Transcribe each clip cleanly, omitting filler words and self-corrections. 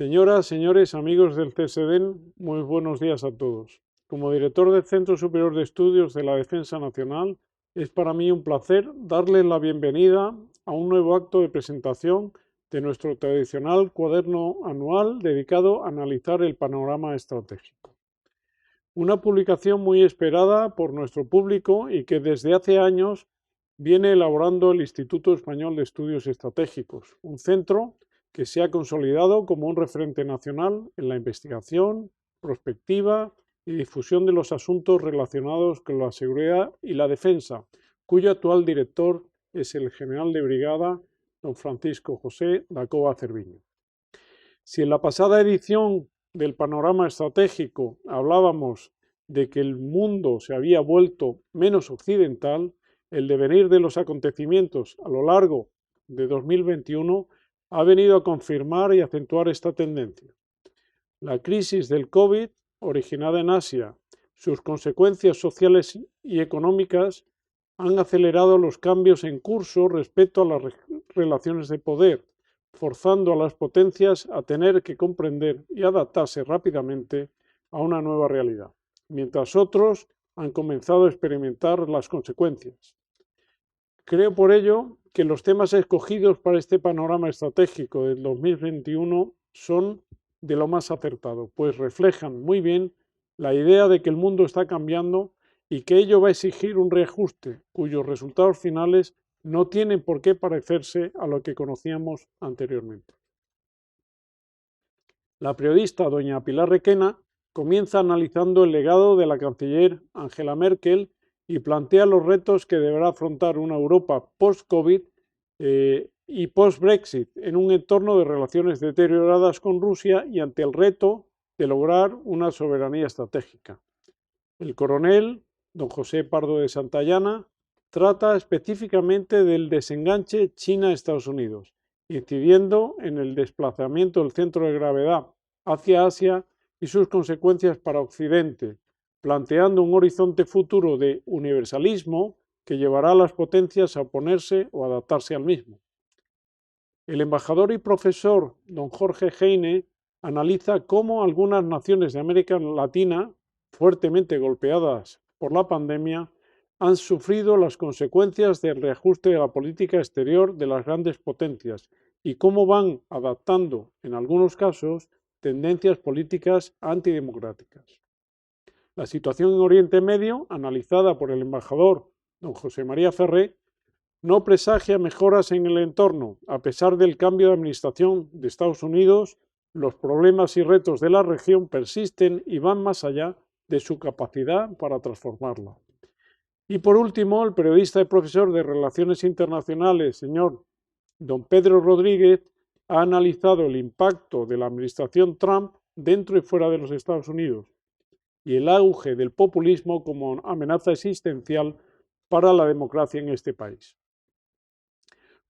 Señoras, señores, amigos del CSDEN, muy buenos días a todos. Como director del Centro Superior de Estudios de la Defensa Nacional, es para mí un placer darles la bienvenida a un nuevo acto de presentación de nuestro tradicional cuaderno anual dedicado a analizar el panorama estratégico. Una publicación muy esperada por nuestro público y que desde hace años viene elaborando el Instituto Español de Estudios Estratégicos, un centro que se ha consolidado como un referente nacional en la investigación, prospectiva y difusión de los asuntos relacionados con la seguridad y la defensa, cuyo actual director es el general de brigada don Francisco José Dacova Cerviño. Si en la pasada edición del panorama estratégico hablábamos de que el mundo se había vuelto menos occidental, el devenir de los acontecimientos a lo largo de 2021 ha venido a confirmar y acentuar esta tendencia. La crisis del COVID, originada en Asia, sus consecuencias sociales y económicas han acelerado los cambios en curso respecto a las relaciones de poder, forzando a las potencias a tener que comprender y adaptarse rápidamente a una nueva realidad, mientras otros han comenzado a experimentar las consecuencias. Creo por ello que los temas escogidos para este panorama estratégico del 2021 son de lo más acertado, pues reflejan muy bien la idea de que el mundo está cambiando y que ello va a exigir un reajuste cuyos resultados finales no tienen por qué parecerse a lo que conocíamos anteriormente. La periodista doña Pilar Requena comienza analizando el legado de la canciller Angela Merkel y plantea los retos que deberá afrontar una Europa post-COVID y post-Brexit en un entorno de relaciones deterioradas con Rusia y ante el reto de lograr una soberanía estratégica. El coronel, don José Pardo de Santayana, trata específicamente del desenganche China-Estados Unidos, incidiendo en el desplazamiento del centro de gravedad hacia Asia y sus consecuencias para Occidente, planteando un horizonte futuro de universalismo que llevará a las potencias a oponerse o adaptarse al mismo. El embajador y profesor don Jorge Heine analiza cómo algunas naciones de América Latina, fuertemente golpeadas por la pandemia, han sufrido las consecuencias del reajuste de la política exterior de las grandes potencias y cómo van adaptando, en algunos casos, tendencias políticas antidemocráticas. La situación en Oriente Medio, analizada por el embajador don José María Ferré, no presagia mejoras en el entorno. A pesar del cambio de administración de Estados Unidos, los problemas y retos de la región persisten y van más allá de su capacidad para transformarla. Y por último, el periodista y profesor de Relaciones Internacionales, señor don Pedro Rodríguez, ha analizado el impacto de la administración Trump dentro y fuera de los Estados Unidos y el auge del populismo como amenaza existencial para la democracia en este país.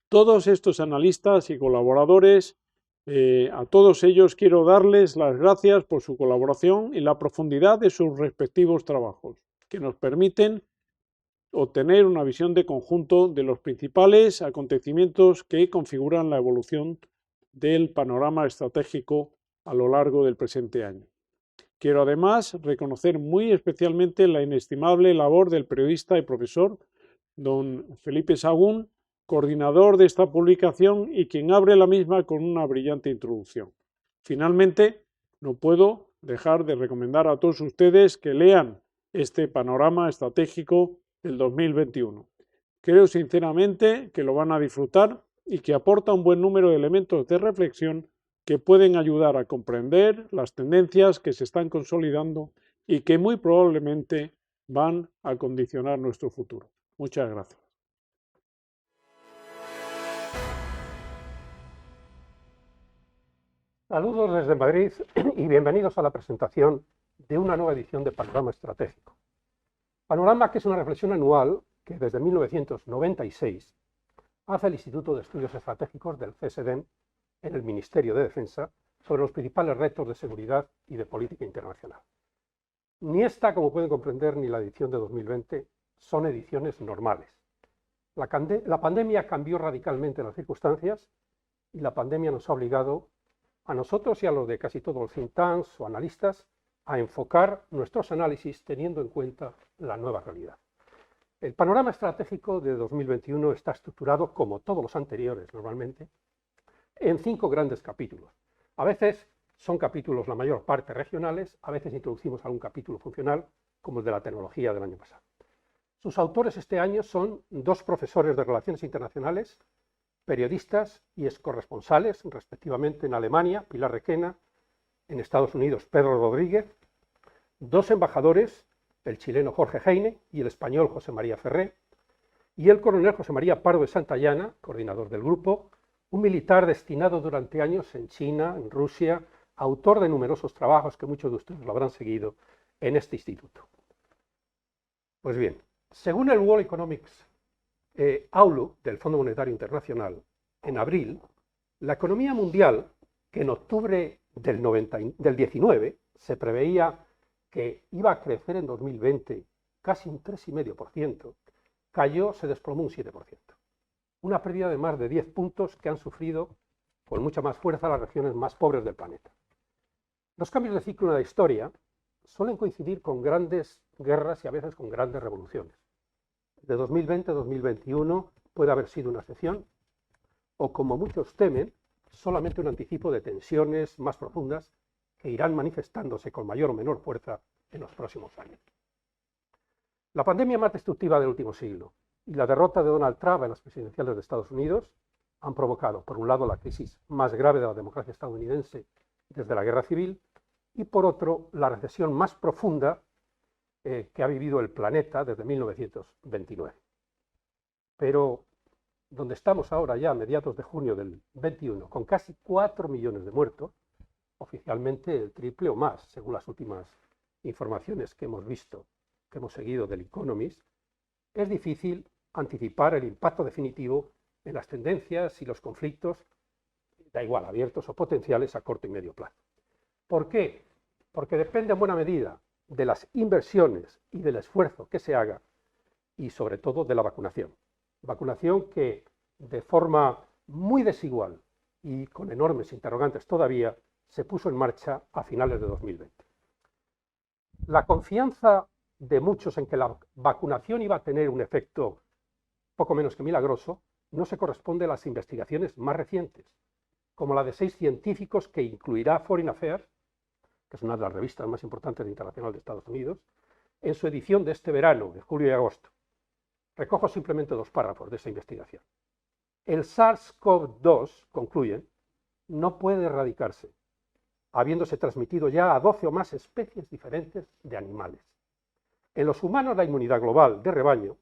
Todos estos analistas y colaboradores, a todos ellos quiero darles las gracias por su colaboración y la profundidad de sus respectivos trabajos, que nos permiten obtener una visión de conjunto de los principales acontecimientos que configuran la evolución del panorama estratégico a lo largo del presente año. Quiero además reconocer muy especialmente la inestimable labor del periodista y profesor don Felipe Sagún, coordinador de esta publicación y quien abre la misma con una brillante introducción. Finalmente, no puedo dejar de recomendar a todos ustedes que lean este panorama estratégico del 2021. Creo sinceramente que lo van a disfrutar y que aporta un buen número de elementos de reflexión que pueden ayudar a comprender las tendencias que se están consolidando y que muy probablemente van a condicionar nuestro futuro. Muchas gracias. Saludos desde Madrid y bienvenidos a la presentación de una nueva edición de Panorama Estratégico. Panorama que es una reflexión anual que desde 1996 hace el Instituto de Estudios Estratégicos del CSDEN en el Ministerio de Defensa sobre los principales retos de seguridad y de política internacional. Ni esta, como pueden comprender, ni la edición de 2020 son ediciones normales. La pandemia cambió radicalmente las circunstancias y la pandemia nos ha obligado a nosotros y a los de casi todos los think tanks o analistas a enfocar nuestros análisis teniendo en cuenta la nueva realidad. El panorama estratégico de 2021 está estructurado, como todos los anteriores normalmente, en 5 grandes capítulos. A veces son capítulos la mayor parte regionales, a veces introducimos algún capítulo funcional, como el de la tecnología del año pasado. Sus autores este año son 2 profesores de Relaciones Internacionales, periodistas y excorresponsales, respectivamente en Alemania, Pilar Requena, en Estados Unidos, Pedro Rodríguez, 2 embajadores, el chileno Jorge Heine y el español José María Ferré, y el coronel José María Pardo de Santayana, coordinador del grupo, un militar destinado durante años en China, en Rusia, autor de numerosos trabajos que muchos de ustedes lo habrán seguido en este instituto. Pues bien, según el World Economics Outlook del Fondo Monetario Internacional, en abril, la economía mundial, que en octubre del 19 se preveía que iba a crecer en 2020 casi un 3,5%, cayó, se desplomó un 7%. Una pérdida de más de 10 puntos que han sufrido con mucha más fuerza las regiones más pobres del planeta. Los cambios de ciclo en la historia suelen coincidir con grandes guerras y a veces con grandes revoluciones. De 2020 a 2021 puede haber sido una excepción, o como muchos temen, solamente un anticipo de tensiones más profundas que irán manifestándose con mayor o menor fuerza en los próximos años. La pandemia más destructiva del último siglo y la derrota de Donald Trump en las presidenciales de Estados Unidos han provocado, por un lado, la crisis más grave de la democracia estadounidense desde la Guerra Civil y, por otro, la recesión más profunda que ha vivido el planeta desde 1929. Pero donde estamos ahora ya a mediados de junio del 21, con casi 4 millones de muertos, oficialmente el triple o más, según las últimas informaciones que hemos visto, que hemos seguido del Economist, es difícil anticipar el impacto definitivo en las tendencias y los conflictos, da igual, abiertos o potenciales a corto y medio plazo. ¿Por qué? Porque depende en buena medida de las inversiones y del esfuerzo que se haga y sobre todo de la vacunación. Vacunación que de forma muy desigual y con enormes interrogantes todavía se puso en marcha a finales de 2020. La confianza de muchos en que la vacunación iba a tener un efecto poco menos que milagroso no se corresponde a las investigaciones más recientes, como la de 6 científicos que incluirá Foreign Affairs, que es una de las revistas más importantes internacionales de Estados Unidos, en su edición de este verano, de julio y agosto. Recojo simplemente 2 párrafos de esa investigación. El SARS-CoV-2, concluyen, no puede erradicarse, habiéndose transmitido ya a 12 o más especies diferentes de animales. En los humanos la inmunidad global de rebaño,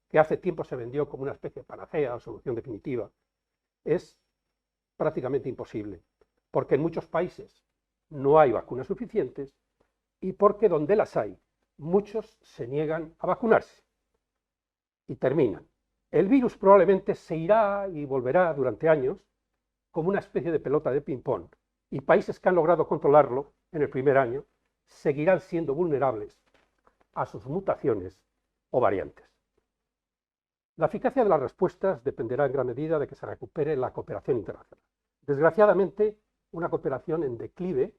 que hace tiempo se vendió como una especie de panacea o solución definitiva, es prácticamente imposible, porque en muchos países no hay vacunas suficientes y porque donde las hay, muchos se niegan a vacunarse. Y terminan. El virus probablemente se irá y volverá durante años como una especie de pelota de ping-pong, y países que han logrado controlarlo en el primer año seguirán siendo vulnerables a sus mutaciones o variantes. La eficacia de las respuestas dependerá en gran medida de que se recupere la cooperación internacional. Desgraciadamente, una cooperación en declive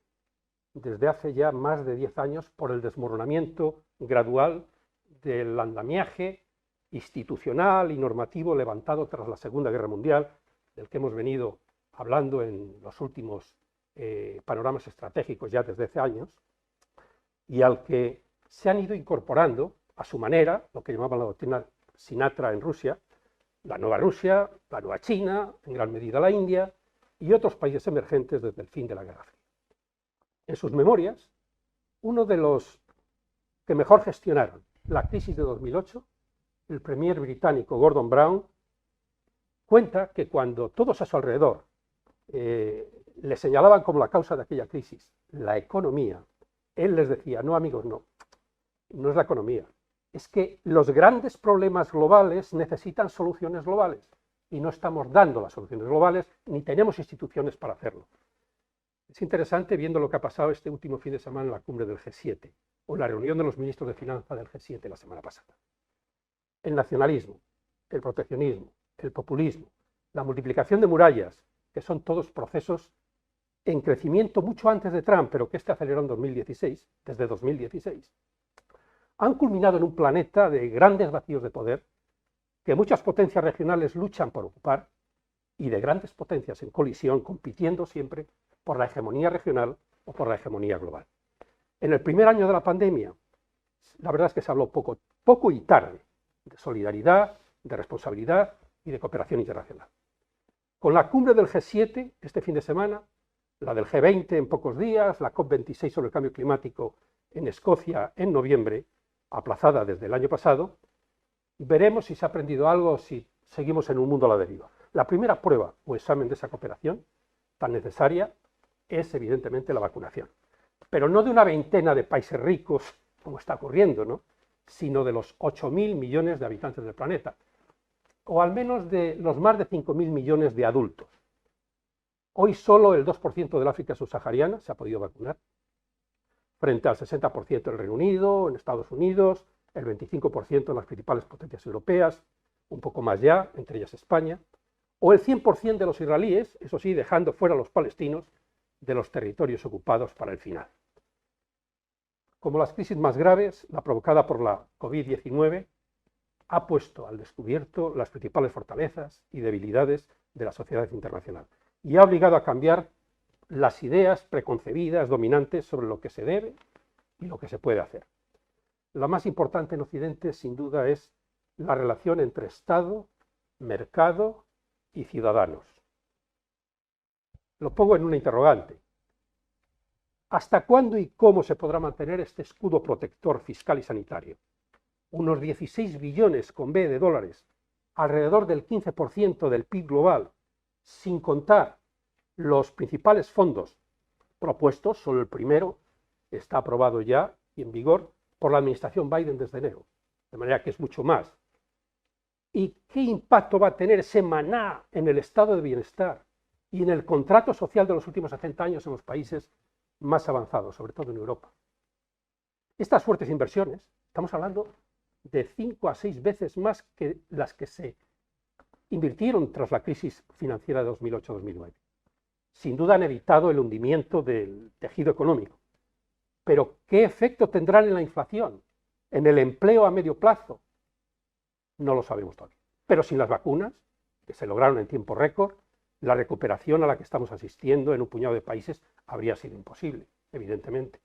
desde hace ya más de 10 años por el desmoronamiento gradual del andamiaje institucional y normativo levantado tras la Segunda Guerra Mundial, del que hemos venido hablando en los últimos panoramas estratégicos ya desde hace años, y al que se han ido incorporando a su manera lo que llamaban la doctrina Sinatra en Rusia, la nueva China, en gran medida la India y otros países emergentes desde el fin de la Guerra Fría. En sus memorias, uno de los que mejor gestionaron la crisis de 2008, el premier británico Gordon Brown, cuenta que cuando todos a su alrededor le señalaban como la causa de aquella crisis la economía, él les decía, no amigos, no es la economía, es que los grandes problemas globales necesitan soluciones globales y no estamos dando las soluciones globales ni tenemos instituciones para hacerlo. Es interesante viendo lo que ha pasado este último fin de semana en la cumbre del G7 o en la reunión de los ministros de Finanzas del G7 la semana pasada. El nacionalismo, el proteccionismo, el populismo, la multiplicación de murallas, que son todos procesos en crecimiento mucho antes de Trump, pero que este aceleró en 2016, desde 2016, han culminado en un planeta de grandes vacíos de poder que muchas potencias regionales luchan por ocupar y de grandes potencias en colisión, compitiendo siempre por la hegemonía regional o por la hegemonía global. En el primer año de la pandemia, la verdad es que se habló poco y tarde de solidaridad, de responsabilidad y de cooperación internacional. Con la cumbre del G7 este fin de semana, la del G20 en pocos días, la COP26 sobre el cambio climático en Escocia en noviembre, aplazada desde el año pasado, veremos si se ha aprendido algo o si seguimos en un mundo a la deriva. La primera prueba o examen de esa cooperación tan necesaria es evidentemente la vacunación, pero no de una veintena de países ricos, como está ocurriendo, ¿no?, sino de los 8.000 millones de habitantes del planeta, o al menos de los más de 5.000 millones de adultos. Hoy solo el 2% del África subsahariana se ha podido vacunar, frente al 60% del Reino Unido, en Estados Unidos, el 25% en las principales potencias europeas, un poco más ya, entre ellas España, o el 100% de los israelíes, eso sí, dejando fuera a los palestinos de los territorios ocupados para el final. Como las crisis más graves, la provocada por la COVID-19, ha puesto al descubierto las principales fortalezas y debilidades de la sociedad internacional y ha obligado a cambiar las ideas preconcebidas dominantes sobre lo que se debe y lo que se puede hacer. La más importante en Occidente, sin duda, es la relación entre Estado, mercado y ciudadanos. Lo pongo en una interrogante. ¿Hasta cuándo y cómo se podrá mantener este escudo protector fiscal y sanitario? Unos 16 billones con B de dólares, alrededor del 15% del PIB global, sin contar los principales fondos propuestos, solo el primero está aprobado ya y en vigor por la administración Biden desde enero, de manera que es mucho más. ¿Y qué impacto va a tener ese maná en el estado de bienestar y en el contrato social de los últimos 60 años en los países más avanzados, sobre todo en Europa? Estas fuertes inversiones, estamos hablando de 5 a 6 veces más que las que se invirtieron tras la crisis financiera de 2008-2009. Sin duda han evitado el hundimiento del tejido económico. Pero ¿qué efecto tendrán en la inflación? ¿En el empleo a medio plazo? No lo sabemos todavía. Pero sin las vacunas, que se lograron en tiempo récord, la recuperación a la que estamos asistiendo en un puñado de países habría sido imposible, evidentemente.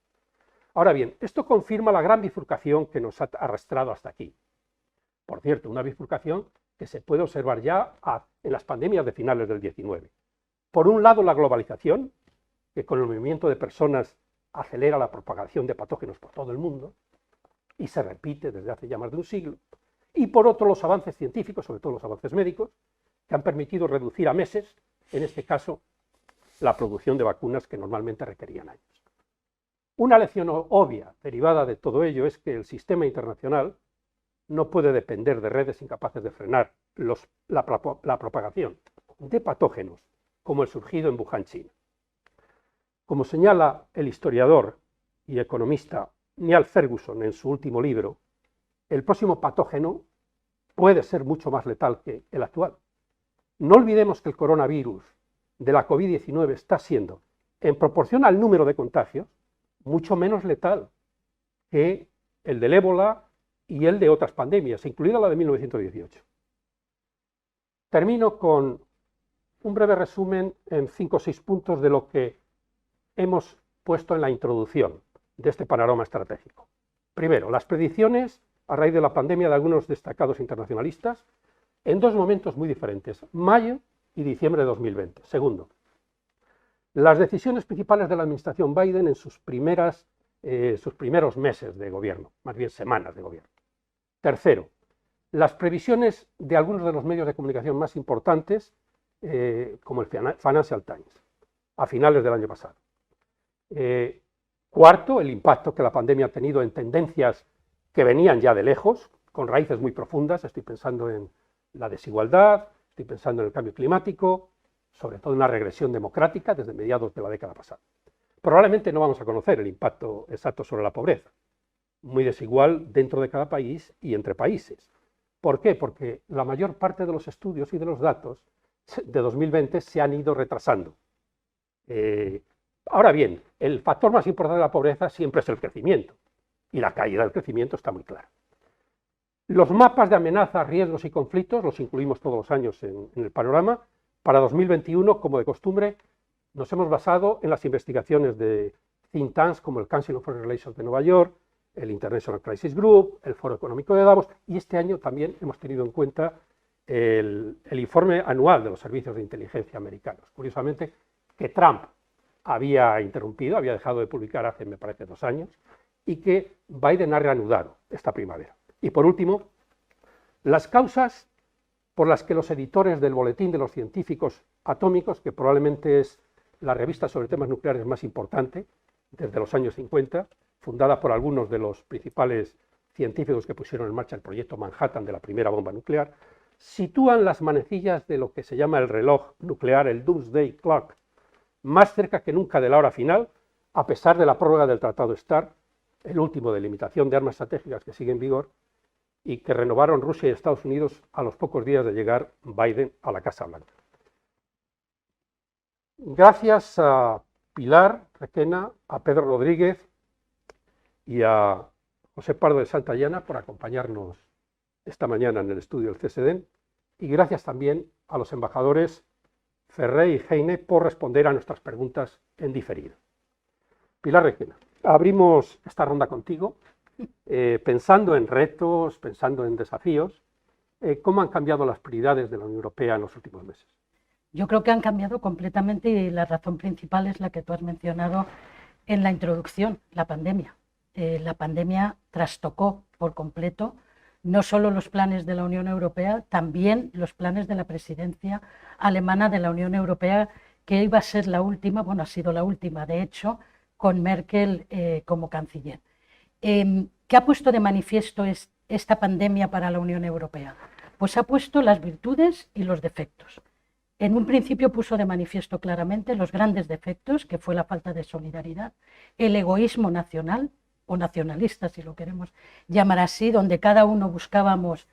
Ahora bien, esto confirma la gran bifurcación que nos ha arrastrado hasta aquí. Por cierto, una bifurcación que se puede observar ya en las pandemias de finales del 19. Por un lado, la globalización, que con el movimiento de personas acelera la propagación de patógenos por todo el mundo, y se repite desde hace ya más de un siglo. Y por otro, los avances científicos, sobre todo los avances médicos, que han permitido reducir a meses, en este caso, la producción de vacunas que normalmente requerían años. Una lección obvia derivada de todo ello es que el sistema internacional no puede depender de redes incapaces de frenar la propagación de patógenos como el surgido en Wuhan, China. Como señala el historiador y economista Niall Ferguson en su último libro, el próximo patógeno puede ser mucho más letal que el actual. No olvidemos que el coronavirus de la COVID-19 está siendo, en proporción al número de contagios, mucho menos letal que el del ébola y el de otras pandemias, incluida la de 1918. Termino con un breve resumen en 5 o 6 puntos de lo que hemos puesto en la introducción de este panorama estratégico. Primero, las predicciones a raíz de la pandemia de algunos destacados internacionalistas en 2 momentos muy diferentes, mayo y diciembre de 2020. Segundo, las decisiones principales de la administración Biden en sus primeros meses de gobierno, más bien semanas de gobierno. Tercero, las previsiones de algunos de los medios de comunicación más importantes, como el Financial Times, a finales del año pasado. Cuarto, el impacto que la pandemia ha tenido en tendencias que venían ya de lejos, con raíces muy profundas. Estoy pensando en la desigualdad, estoy pensando en el cambio climático, sobre todo en la regresión democrática desde mediados de la década pasada. Probablemente no vamos a conocer el impacto exacto sobre la pobreza, muy desigual dentro de cada país y entre países. ¿Por qué? Porque la mayor parte de los estudios y de los datos de 2020 se han ido retrasando. Ahora bien, el factor más importante de la pobreza siempre es el crecimiento, y la caída del crecimiento está muy clara. Los mapas de amenazas, riesgos y conflictos los incluimos todos los años en el panorama. Para 2021, como de costumbre, nos hemos basado en las investigaciones de think tanks como el Council on Foreign Relations de Nueva York, el International Crisis Group, el Foro Económico de Davos, y este año también hemos tenido en cuenta el informe anual de los servicios de inteligencia americanos. Curiosamente, que Trump había interrumpido, había dejado de publicar hace, me parece, 2 años, y que Biden ha reanudado esta primavera. Y por último, las causas por las que los editores del Boletín de los Científicos Atómicos, que probablemente es la revista sobre temas nucleares más importante desde los años 50, fundada por algunos de los principales científicos que pusieron en marcha el proyecto Manhattan de la primera bomba nuclear, sitúan las manecillas de lo que se llama el reloj nuclear, el Doomsday Clock, más cerca que nunca de la hora final, a pesar de la prórroga del Tratado START, el último de limitación de armas estratégicas que sigue en vigor, y que renovaron Rusia y Estados Unidos a los pocos días de llegar Biden a la Casa Blanca. Gracias a Pilar Requena, a Pedro Rodríguez y a José Pardo de Santayana por acompañarnos esta mañana en el estudio del CSDEN, y gracias también a los embajadores Ferré y Heine por responder a nuestras preguntas en diferido. Pilar Requena, abrimos esta ronda contigo, pensando en retos, pensando en desafíos. ¿Cómo han cambiado las prioridades de la Unión Europea en los últimos meses? Yo creo que han cambiado completamente, y la razón principal es la que tú has mencionado en la introducción, la pandemia. La pandemia trastocó por completo no solo los planes de la Unión Europea, también los planes de la presidencia alemana de la Unión Europea, que iba a ser la última, bueno, ha sido la última, de hecho, con Merkel como canciller. ¿Qué ha puesto de manifiesto esta pandemia para la Unión Europea? Pues ha puesto las virtudes y los defectos. En un principio puso de manifiesto claramente los grandes defectos, que fue la falta de solidaridad, el egoísmo nacional, o nacionalista, si lo queremos llamar así, donde cada uno buscábamos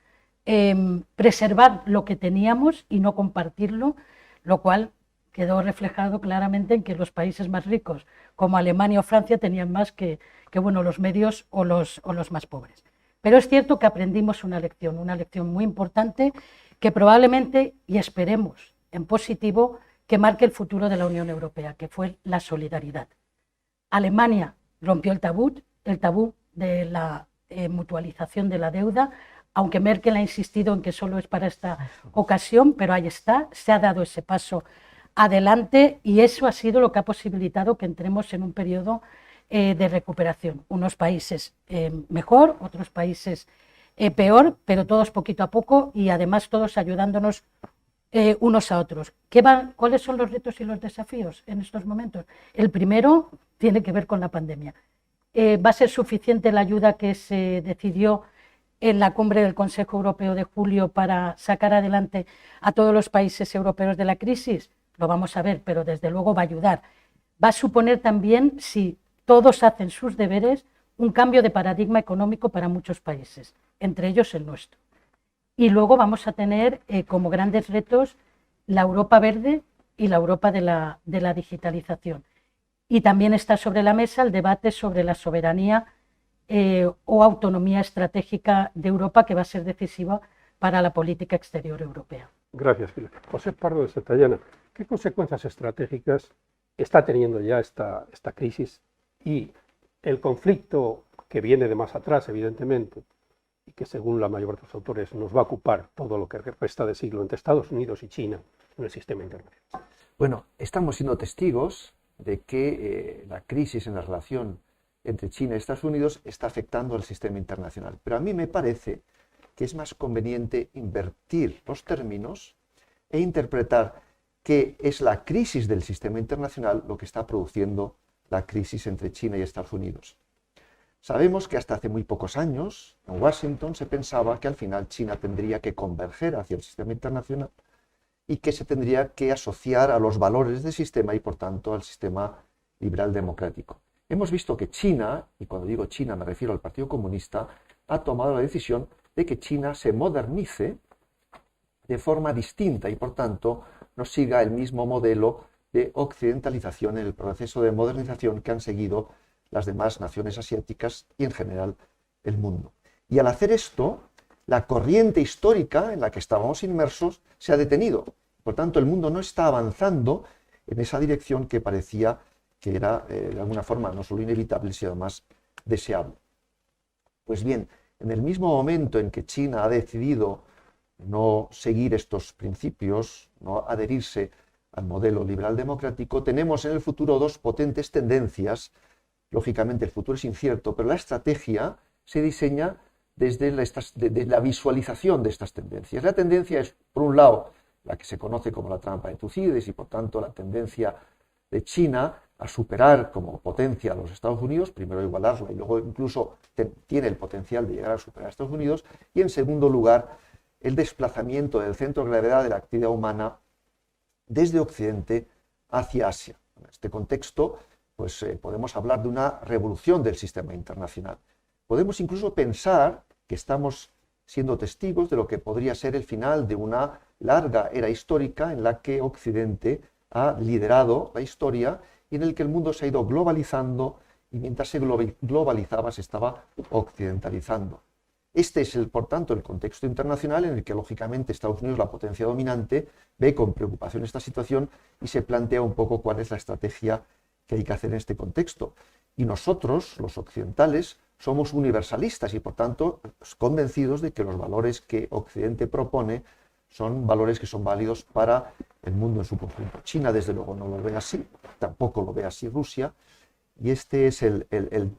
preservar lo que teníamos y no compartirlo, lo cual quedó reflejado claramente en que los países más ricos, como Alemania o Francia, tenían más que bueno, los medios o los más pobres. Pero es cierto que aprendimos una lección muy importante, que probablemente, y esperemos en positivo, que marque el futuro de la Unión Europea, que fue la solidaridad. Alemania rompió el tabú de la mutualización de la deuda, aunque Merkel ha insistido en que solo es para esta ocasión, pero ahí está, se ha dado ese paso adelante, y eso ha sido lo que ha posibilitado que entremos en un periodo de recuperación. Unos países mejor, otros países peor, pero todos poquito a poco, y además todos ayudándonos unos a otros. ¿Cuáles son los retos y los desafíos en estos momentos? El primero tiene que ver con la pandemia. ¿Va a ser suficiente la ayuda que se decidió en la cumbre del Consejo Europeo de julio para sacar adelante a todos los países europeos de la crisis? Lo vamos a ver, pero desde luego va a ayudar. Va a suponer también, si todos hacen sus deberes, un cambio de paradigma económico para muchos países, entre ellos el nuestro. Y luego vamos a tener como grandes retos la Europa verde y la Europa de la digitalización. Y también está sobre la mesa el debate sobre la soberanía o autonomía estratégica de Europa, que va a ser decisiva para la política exterior europea. Gracias, Pilar. José Pardo de Santayana, ¿qué consecuencias estratégicas está teniendo ya esta crisis y el conflicto que viene de más atrás, evidentemente, y que según la mayoría de los autores nos va a ocupar todo lo que resta de siglo entre Estados Unidos y China en el sistema internacional? Bueno, estamos siendo testigos de que la crisis en la relación entre China y Estados Unidos está afectando al sistema internacional. Pero a mí me parece que es más conveniente invertir los términos e interpretar que es la crisis del sistema internacional lo que está produciendo la crisis entre China y Estados Unidos. Sabemos que hasta hace muy pocos años en Washington se pensaba que al final China tendría que converger hacia el sistema internacional y que se tendría que asociar a los valores del sistema y por tanto al sistema liberal democrático. Hemos visto que China, y cuando digo China me refiero al Partido Comunista, ha tomado la decisión de que China se modernice de forma distinta y por tanto no siga el mismo modelo de occidentalización, en el proceso de modernización que han seguido las demás naciones asiáticas y en general el mundo. Y al hacer esto, la corriente histórica en la que estábamos inmersos se ha detenido. Por tanto, el mundo no está avanzando en esa dirección que parecía que era, de alguna forma, no solo inevitable, sino además deseable. Pues bien, en el mismo momento en que China ha decidido no seguir estos principios, no adherirse al modelo liberal democrático, tenemos en el futuro dos potentes tendencias. Lógicamente el futuro es incierto, pero la estrategia se diseña desde la visualización de estas tendencias. La tendencia es, por un lado, la que se conoce como la trampa de Tucídides y, por tanto, la tendencia de China a superar como potencia a los Estados Unidos, primero igualarla y luego incluso tiene el potencial de llegar a superar a Estados Unidos, y en segundo lugar, el desplazamiento del centro de gravedad de la actividad humana desde Occidente hacia Asia. En este contexto, pues podemos hablar de una revolución del sistema internacional. Podemos incluso pensar que estamos siendo testigos de lo que podría ser el final de una larga era histórica en la que Occidente ha liderado la historia y en el que el mundo se ha ido globalizando y mientras se globalizaba se estaba occidentalizando. Este es, por tanto, el contexto internacional en el que, lógicamente, Estados Unidos, la potencia dominante, ve con preocupación esta situación y se plantea un poco cuál es la estrategia que hay que hacer en este contexto. Y nosotros, los occidentales, somos universalistas y, por tanto, convencidos de que los valores que Occidente propone son valores que son válidos para el mundo en su conjunto. China, desde luego, no lo ve así, tampoco lo ve así Rusia, y este es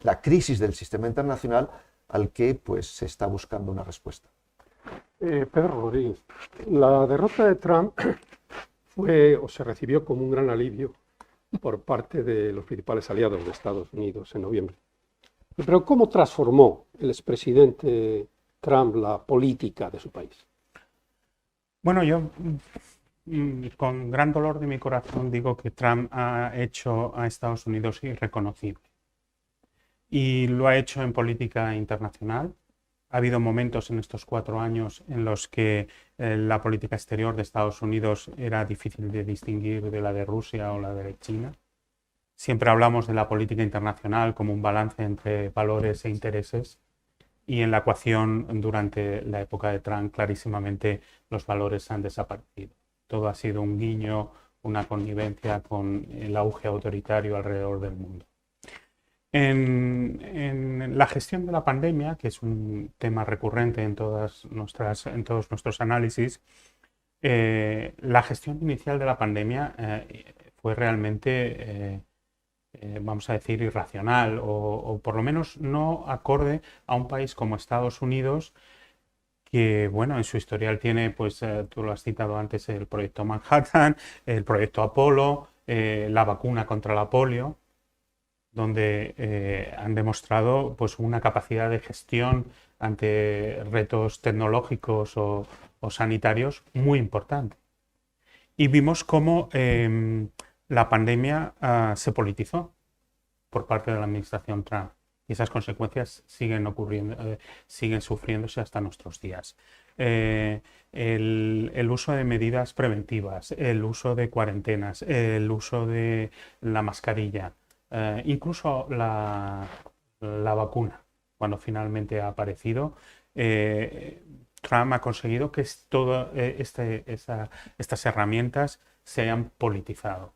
la crisis del sistema internacional al que pues, se está buscando una respuesta. Pedro Rodríguez, la derrota de Trump fue o se recibió como un gran alivio por parte de los principales aliados de Estados Unidos en noviembre. Pero ¿cómo transformó el expresidente Trump la política de su país? Bueno, yo con gran dolor de mi corazón digo que Trump ha hecho a Estados Unidos irreconocible. Y lo ha hecho en política internacional. Ha habido momentos en estos 4 años en los que la política exterior de Estados Unidos era difícil de distinguir de la de Rusia o la de China. Siempre hablamos de la política internacional como un balance entre valores e intereses, y en la ecuación durante la época de Trump clarísimamente los valores han desaparecido. Todo ha sido un guiño, una connivencia con el auge autoritario alrededor del mundo. En la gestión de la pandemia, que es un tema recurrente en todos nuestros análisis, la gestión inicial de la pandemia fue realmente, vamos a decir, irracional o por lo menos no acorde a un país como Estados Unidos, que, bueno, en su historial tiene, pues tú lo has citado antes, el proyecto Manhattan, el proyecto Apolo, la vacuna contra la polio, donde han demostrado pues, una capacidad de gestión ante retos tecnológicos o sanitarios muy importante. Y vimos cómo la pandemia se politizó por parte de la administración Trump. Y esas consecuencias siguen ocurriendo, siguen sufriéndose hasta nuestros días. El uso de medidas preventivas, el uso de cuarentenas, el uso de la mascarilla, incluso la vacuna, cuando finalmente ha aparecido, Trump ha conseguido que todas estas herramientas se hayan politizado.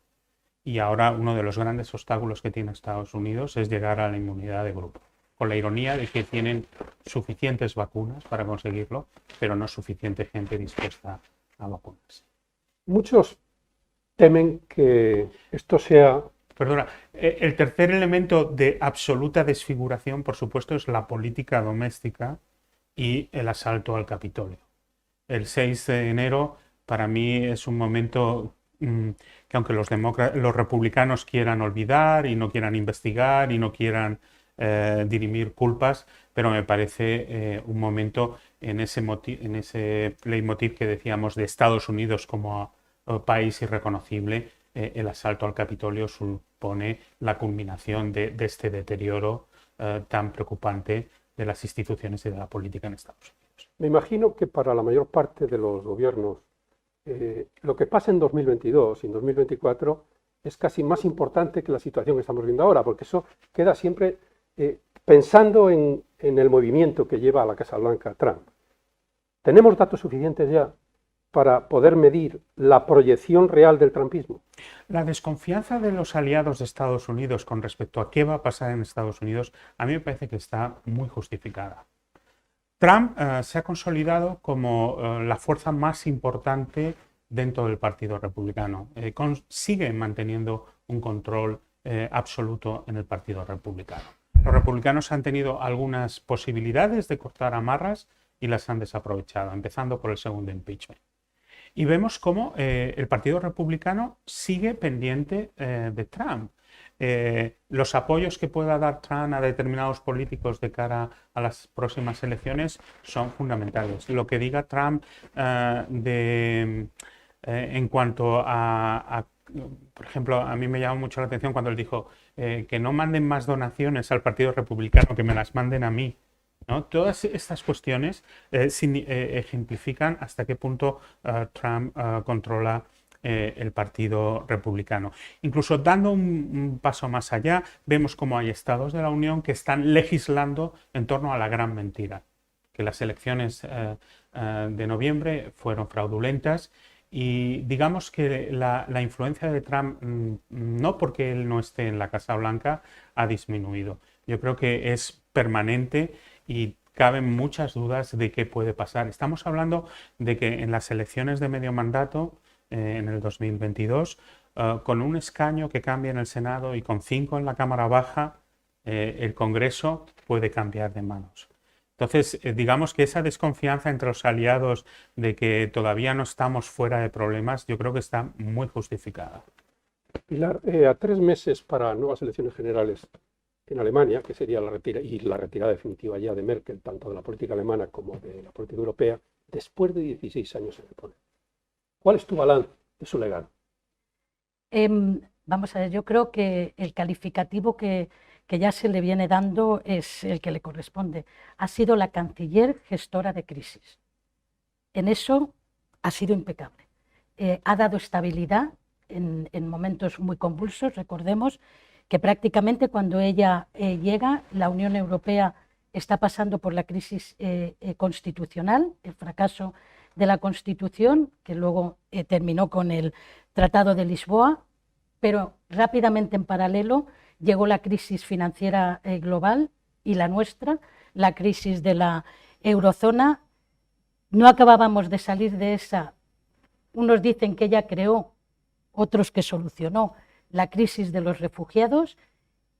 Y ahora uno de los grandes obstáculos que tiene Estados Unidos es llegar a la inmunidad de grupo, con la ironía de que tienen suficientes vacunas para conseguirlo, pero no suficiente gente dispuesta a vacunarse. Muchos temen que esto sea... Perdona, el tercer elemento de absoluta desfiguración, por supuesto, es la política doméstica y el asalto al Capitolio. El 6 de enero para mí es un momento que, aunque los republicanos quieran olvidar y no quieran investigar y no quieran dirimir culpas, pero me parece un momento en ese leitmotiv que decíamos de Estados Unidos como país irreconocible. El asalto al Capitolio supone la culminación de este deterioro tan preocupante de las instituciones y de la política en Estados Unidos. Me imagino que para la mayor parte de los gobiernos lo que pasa en 2022 y en 2024 es casi más importante que la situación que estamos viendo ahora, porque eso queda siempre pensando en el movimiento que lleva a la Casa Blanca Trump. ¿Tenemos datos suficientes ya para poder medir la proyección real del trumpismo? La desconfianza de los aliados de Estados Unidos con respecto a qué va a pasar en Estados Unidos, a mí me parece que está muy justificada. Trump se ha consolidado como la fuerza más importante dentro del Partido Republicano. Sigue manteniendo un control absoluto en el Partido Republicano. Los republicanos han tenido algunas posibilidades de cortar amarras y las han desaprovechado, empezando por el segundo impeachment. Y vemos cómo el Partido Republicano sigue pendiente de Trump. Los apoyos que pueda dar Trump a determinados políticos de cara a las próximas elecciones son fundamentales. Lo que diga Trump en cuanto a, por ejemplo, a mí me llama mucho la atención cuando él dijo que no manden más donaciones al Partido Republicano, que me las manden a mí, ¿no? Todas estas cuestiones ejemplifican hasta qué punto Trump controla el Partido Republicano. Incluso dando un paso más allá, vemos cómo hay estados de la Unión que están legislando en torno a la gran mentira, que las elecciones de noviembre fueron fraudulentas. Y digamos que la influencia de Trump, no porque él no esté en la Casa Blanca, ha disminuido. Yo creo que es permanente y caben muchas dudas de qué puede pasar. Estamos hablando de que en las elecciones de medio mandato, en el 2022, con un escaño que cambia en el Senado y con 5 en la Cámara Baja, el Congreso puede cambiar de manos. Entonces, digamos que esa desconfianza entre los aliados de que todavía no estamos fuera de problemas, yo creo que está muy justificada. Pilar, a 3 meses para nuevas elecciones generales en Alemania, que sería la retirada definitiva ya de Merkel, tanto de la política alemana como de la política europea, después de 16 años en el poder. ¿Cuál es tu balance de su legado? Vamos a ver, yo creo que el calificativo que ya se le viene dando es el que le corresponde. Ha sido la canciller gestora de crisis. En eso ha sido impecable. Ha dado estabilidad en momentos muy convulsos. Recordemos que prácticamente cuando ella llega, la Unión Europea está pasando por la crisis constitucional, el fracaso de la Constitución, que luego terminó con el Tratado de Lisboa, pero rápidamente en paralelo llegó la crisis financiera global y la nuestra, la crisis de la eurozona. No acabábamos de salir de esa. Unos dicen que ella creó, otros que solucionó la crisis de los refugiados,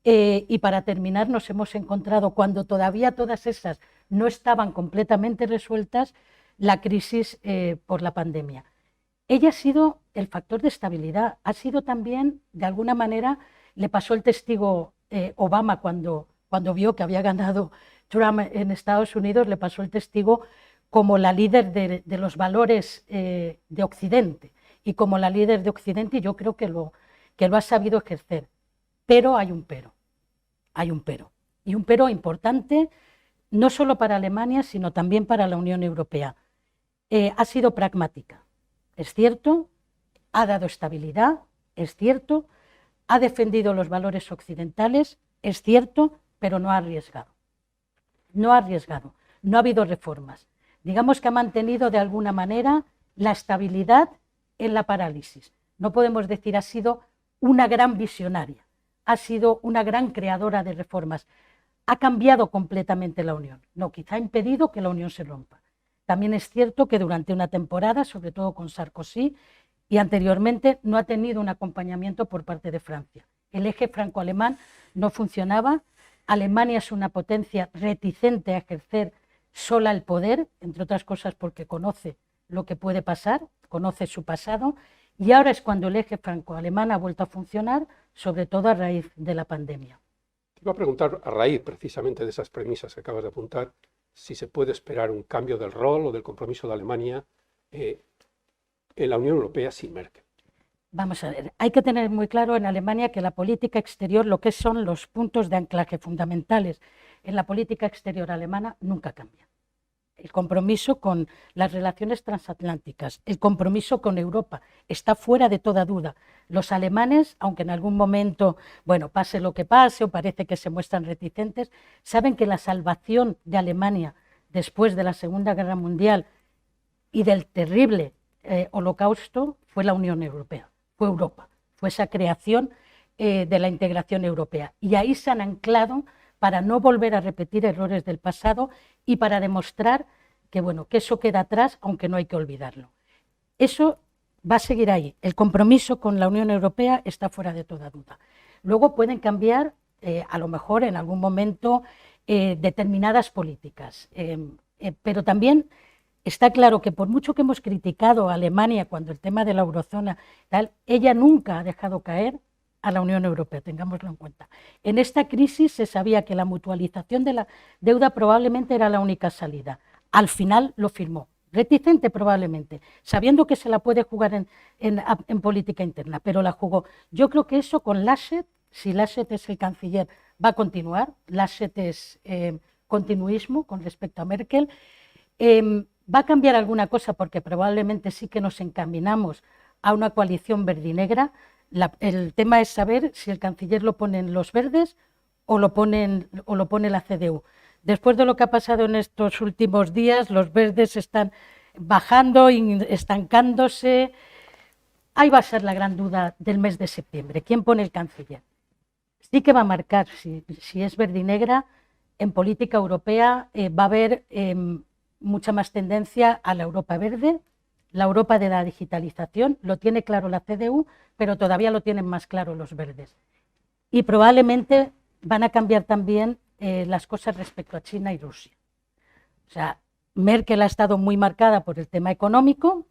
y para terminar nos hemos encontrado, cuando todavía todas esas no estaban completamente resueltas, la crisis por la pandemia. Ella ha sido el factor de estabilidad, ha sido también, de alguna manera, le pasó el testigo Obama cuando vio que había ganado Trump en Estados Unidos, le pasó el testigo como la líder de los valores de Occidente, y como la líder de Occidente yo creo que lo ha sabido ejercer. Pero hay un pero, y un pero importante, no solo para Alemania, sino también para la Unión Europea. Ha sido pragmática, es cierto, ha dado estabilidad, es cierto, ha defendido los valores occidentales, es cierto, pero no ha arriesgado. No ha arriesgado, no ha habido reformas. Digamos que ha mantenido de alguna manera la estabilidad en la parálisis. No podemos decir ha sido una gran visionaria, ha sido una gran creadora de reformas. Ha cambiado completamente la Unión. No, quizá ha impedido que la Unión se rompa. También es cierto que durante una temporada, sobre todo con Sarkozy, y anteriormente no ha tenido un acompañamiento por parte de Francia. El eje franco-alemán no funcionaba. Alemania es una potencia reticente a ejercer sola el poder, entre otras cosas porque conoce lo que puede pasar, conoce su pasado, y ahora es cuando el eje franco-alemán ha vuelto a funcionar, sobre todo a raíz de la pandemia. Te iba a preguntar, a raíz precisamente de esas premisas que acabas de apuntar, si se puede esperar un cambio del rol o del compromiso de Alemania en la Unión Europea sin Merkel. Vamos a ver, hay que tener muy claro en Alemania que la política exterior, lo que son los puntos de anclaje fundamentales en la política exterior alemana, nunca cambian. el compromiso con las relaciones transatlánticas, el compromiso con Europa, está fuera de toda duda. Los alemanes, aunque en algún momento, bueno, pase lo que pase o parece que se muestran reticentes, saben que la salvación de Alemania después de la Segunda Guerra Mundial y del terrible holocausto fue la Unión Europea, fue Europa, fue esa creación de la integración europea. Y ahí se han anclado para no volver a repetir errores del pasado y para demostrar que, bueno, que eso queda atrás, aunque no hay que olvidarlo. Eso va a seguir ahí. El compromiso con la Unión Europea está fuera de toda duda. Luego pueden cambiar, a lo mejor en algún momento, determinadas políticas, pero también está claro que por mucho que hemos criticado a Alemania cuando el tema de la eurozona, tal, ella nunca ha dejado caer a la Unión Europea, tengámoslo en cuenta. En esta crisis se sabía que la mutualización de la deuda probablemente era la única salida. Al final lo firmó, reticente probablemente, sabiendo que se la puede jugar en política interna, pero la jugó. Yo creo que eso con Laschet, si Laschet es el canciller, va a continuar. Laschet es continuismo con respecto a Merkel. Va a cambiar alguna cosa porque probablemente sí que nos encaminamos a una coalición verdinegra. El tema es saber si el canciller lo ponen los verdes o lo pone la CDU. Después de lo que ha pasado en estos últimos días, los verdes están bajando, estancándose. Ahí va a ser la gran duda del mes de septiembre. ¿Quién pone el canciller? Sí que va a marcar, si es verdinegra, en política europea va a haber mucha más tendencia a la Europa verde, la Europa de la digitalización. Lo tiene claro la CDU, pero todavía lo tienen más claro los verdes. Y probablemente van a cambiar también las cosas respecto a China y Rusia. O sea, Merkel ha estado muy marcada por el tema económico,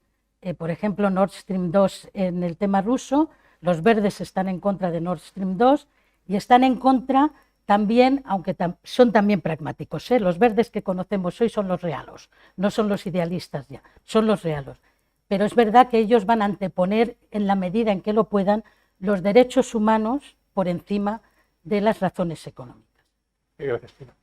por ejemplo, Nord Stream 2 en el tema ruso. Los verdes están en contra de Nord Stream 2 y están en contra también, aunque son también pragmáticos, los verdes que conocemos hoy son los realos, no son los idealistas ya, son los realos. Pero es verdad que ellos van a anteponer, en la medida en que lo puedan, los derechos humanos por encima de las razones económicas. Gracias, Pina.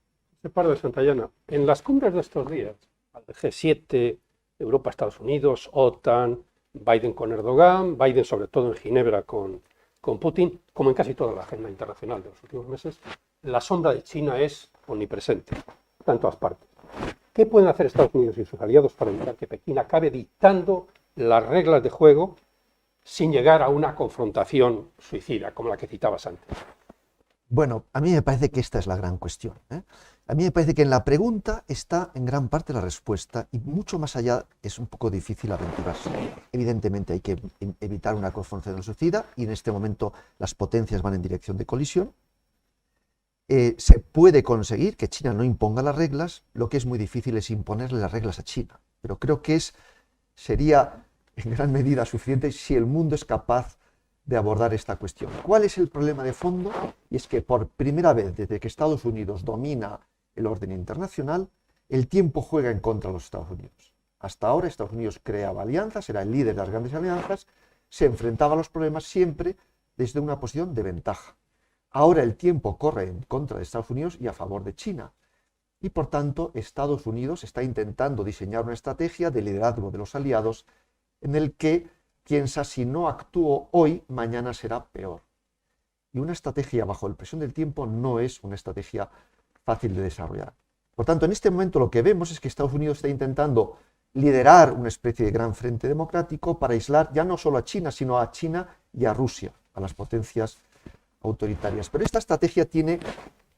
Pardo de Santayana, en las cumbres de estos días, al G7, Europa, Estados Unidos, OTAN, Biden con Erdogan, Biden sobre todo en Ginebra con Putin, como en casi toda la agenda internacional de los últimos meses, la sombra de China es omnipresente, está en todas partes. ¿Qué pueden hacer Estados Unidos y sus aliados para evitar que Pekín acabe dictando las reglas de juego sin llegar a una confrontación suicida, como la que citabas antes? Bueno, a mí me parece que esta es la gran cuestión, ¿eh? A mí me parece que en la pregunta está en gran parte la respuesta y mucho más allá es un poco difícil aventurarse. Evidentemente hay que evitar una confrontación suicida y en este momento las potencias van en dirección de colisión. Se puede conseguir que China no imponga las reglas, lo que es muy difícil es imponerle las reglas a China, pero creo que sería en gran medida suficiente si el mundo es capaz de abordar esta cuestión. ¿Cuál es el problema de fondo? Y es que por primera vez desde que Estados Unidos domina el orden internacional, el tiempo juega en contra de los Estados Unidos. Hasta ahora Estados Unidos creaba alianzas, era el líder de las grandes alianzas, se enfrentaba a los problemas siempre desde una posición de ventaja. Ahora el tiempo corre en contra de Estados Unidos y a favor de China. Y por tanto Estados Unidos está intentando diseñar una estrategia de liderazgo de los aliados en el que piensa si no actúo hoy, mañana será peor. Y una estrategia bajo la presión del tiempo no es una estrategia fácil de desarrollar. Por tanto, en este momento lo que vemos es que Estados Unidos está intentando liderar una especie de gran frente democrático para aislar ya no solo a China, sino a China y a Rusia, a las potencias autoritarias. Pero esta estrategia tiene,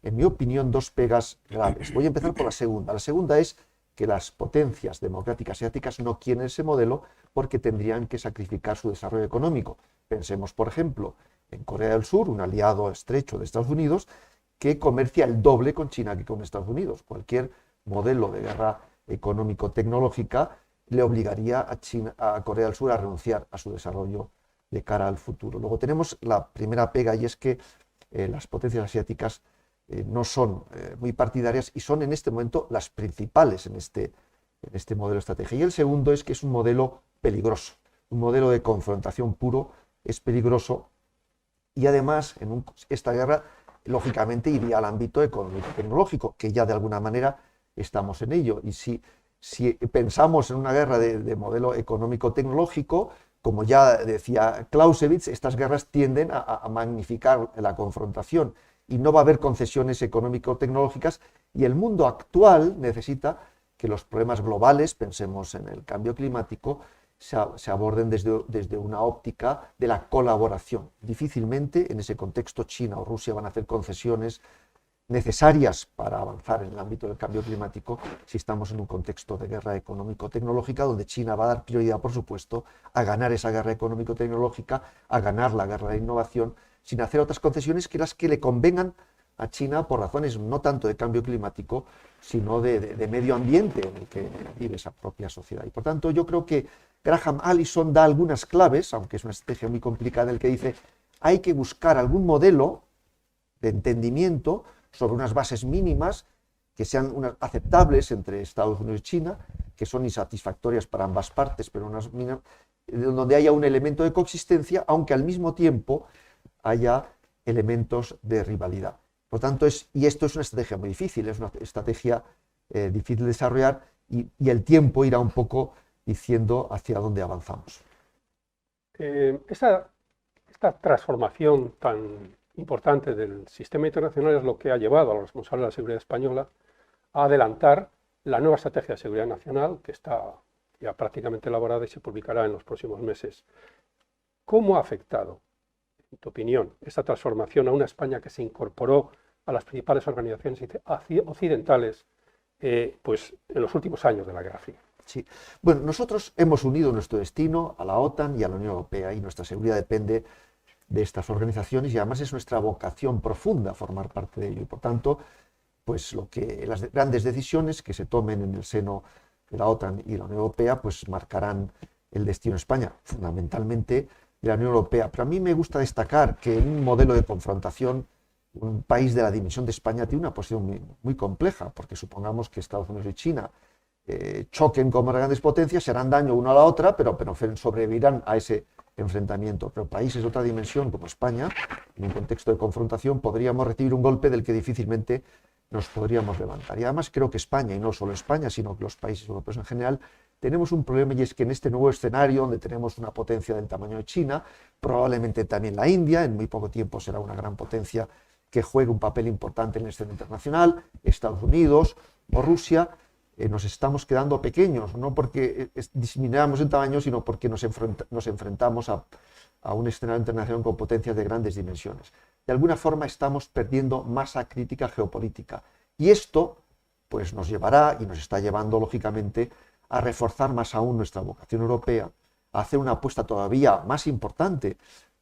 en mi opinión, dos pegas graves. Voy a empezar por la segunda. La segunda es que las potencias democráticas asiáticas no quieren ese modelo porque tendrían que sacrificar su desarrollo económico. Pensemos, por ejemplo, en Corea del Sur, un aliado estrecho de Estados Unidos, que comercia el doble con China que con Estados Unidos. Cualquier modelo de guerra económico-tecnológica le obligaría a Corea del Sur a renunciar a su desarrollo de cara al futuro. Luego tenemos la primera pega y es que las potencias asiáticas no son muy partidarias y son en este momento las principales en este modelo de estrategia. Y el segundo es que es un modelo peligroso, un modelo de confrontación puro, es peligroso y además esta guerra lógicamente iría al ámbito económico-tecnológico, que ya de alguna manera estamos en ello. Y si Si pensamos en una guerra de modelo económico-tecnológico, como ya decía Clausewitz, estas guerras tienden a magnificar la confrontación y no va a haber concesiones económico-tecnológicas, y el mundo actual necesita que los problemas globales, pensemos en el cambio climático, se aborden desde una óptica de la colaboración. Difícilmente en ese contexto China o Rusia van a hacer concesiones necesarias para avanzar en el ámbito del cambio climático si estamos en un contexto de guerra económico-tecnológica, donde China va a dar prioridad, por supuesto, a ganar esa guerra económico-tecnológica, a ganar la guerra de innovación, sin hacer otras concesiones que las que le convengan a China por razones no tanto de cambio climático, sino de medio ambiente en el que vive esa propia sociedad. Y por tanto, yo creo que Graham Allison da algunas claves, aunque es una estrategia muy complicada, en el que dice hay que buscar algún modelo de entendimiento sobre unas bases mínimas que sean aceptables entre Estados Unidos y China, que son insatisfactorias para ambas partes, pero unas mínimas, donde haya un elemento de coexistencia, aunque al mismo tiempo haya elementos de rivalidad. Por tanto, y esto es una estrategia muy difícil, es una estrategia difícil de desarrollar, y el tiempo irá un poco diciendo hacia dónde avanzamos. Esta transformación tan importante del sistema internacional es lo que ha llevado a los responsables de la seguridad española a adelantar la nueva estrategia de seguridad nacional, que está ya prácticamente elaborada y se publicará en los próximos meses. ¿Cómo ha afectado, en tu opinión, esta transformación a una España que se incorporó a las principales organizaciones occidentales pues, en los últimos años de la Guerra Fría? Sí. Bueno, nosotros hemos unido nuestro destino a la OTAN y a la Unión Europea, y nuestra seguridad depende de estas organizaciones, y además es nuestra vocación profunda formar parte de ello. Y por tanto, pues las grandes decisiones que se tomen en el seno de la OTAN y la Unión Europea pues marcarán el destino de España, fundamentalmente de la Unión Europea. Pero a mí me gusta destacar que en un modelo de confrontación, un país de la dimensión de España tiene una posición muy, muy compleja, porque supongamos que Estados Unidos y China choquen como grandes potencias, se harán daño una a la otra, pero sobrevivirán a ese enfrentamiento. Pero países de otra dimensión como España, en un contexto de confrontación, podríamos recibir un golpe del que difícilmente nos podríamos levantar. Y además creo que España, y no solo España, sino que los países europeos en general, tenemos un problema, y es que en este nuevo escenario, donde tenemos una potencia del tamaño de China, probablemente también la India, en muy poco tiempo será una gran potencia que juegue un papel importante en el escenario internacional, Estados Unidos o Rusia, nos estamos quedando pequeños, no porque disminuyamos en tamaño, sino porque nos enfrentamos a un escenario internacional con potencias de grandes dimensiones. De alguna forma estamos perdiendo masa crítica geopolítica, y esto pues, nos llevará, y nos está llevando lógicamente, a reforzar más aún nuestra vocación europea, a hacer una apuesta todavía más importante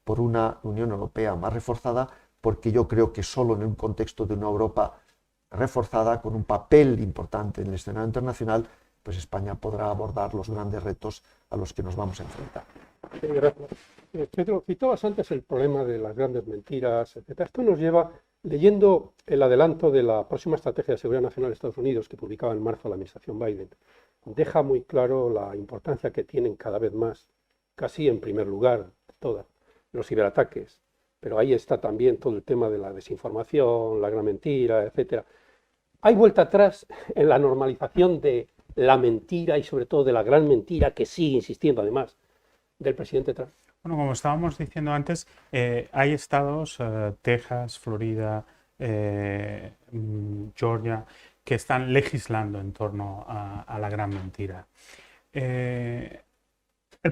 por una Unión Europea más reforzada, porque yo creo que solo en un contexto de una Europa reforzada, con un papel importante en el escenario internacional, pues España podrá abordar los grandes retos a los que nos vamos a enfrentar. Sí, gracias. Pedro, citabas antes el problema de las grandes mentiras, etc. Esto nos lleva, leyendo el adelanto de la próxima estrategia de seguridad nacional de Estados Unidos, que publicaba en marzo la administración Biden, deja muy claro la importancia que tienen cada vez más, casi en primer lugar, todas, los ciberataques. Pero ahí está también todo el tema de la desinformación, la gran mentira, etc. ¿Hay vuelta atrás en la normalización de la mentira y sobre todo de la gran mentira que sigue insistiendo además del presidente Trump? Bueno, como estábamos diciendo antes, hay estados, Texas, Florida, Georgia, que están legislando en torno a la gran mentira. El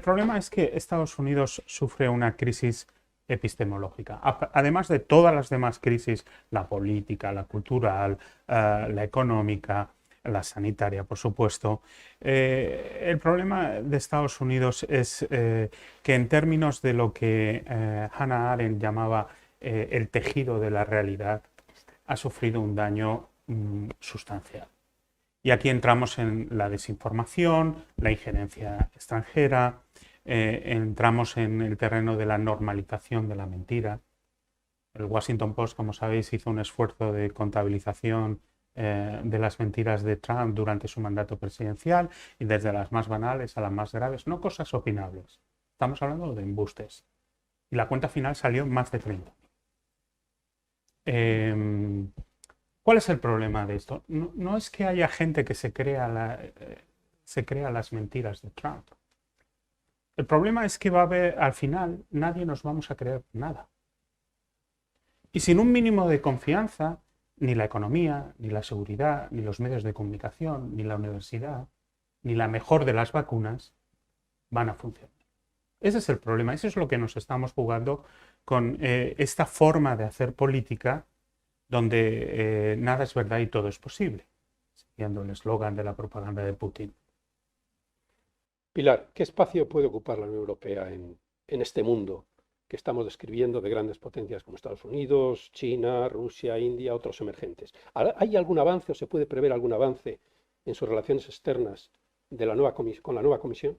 problema es que Estados Unidos sufre una crisis epistemológica, además de todas las demás crisis, la política, la cultural, la económica, la sanitaria, por supuesto. El problema de Estados Unidos es que en términos de lo que Hannah Arendt llamaba el tejido de la realidad, ha sufrido un daño sustancial. Y aquí entramos en la desinformación, la injerencia extranjera, entramos en el terreno de la normalización de la mentira. El Washington Post, como sabéis, hizo un esfuerzo de contabilización de las mentiras de Trump durante su mandato presidencial, y desde las más banales a las más graves, no cosas opinables. Estamos hablando de embustes. Y la cuenta final salió en más de 30. ¿Cuál es el problema de esto? No es que haya gente que se crea se crea las mentiras de Trump. El problema es que va a haber, al final, nadie nos vamos a creer nada. Y sin un mínimo de confianza, ni la economía, ni la seguridad, ni los medios de comunicación, ni la universidad, ni la mejor de las vacunas van a funcionar. Ese es el problema, eso es lo que nos estamos jugando con esta forma de hacer política donde nada es verdad y todo es posible, siguiendo el eslogan de la propaganda de Putin. Pilar, ¿qué espacio puede ocupar la Unión Europea en este mundo que estamos describiendo de grandes potencias como Estados Unidos, China, Rusia, India, otros emergentes? ¿Hay algún avance o se puede prever algún avance en sus relaciones externas de con la nueva Comisión?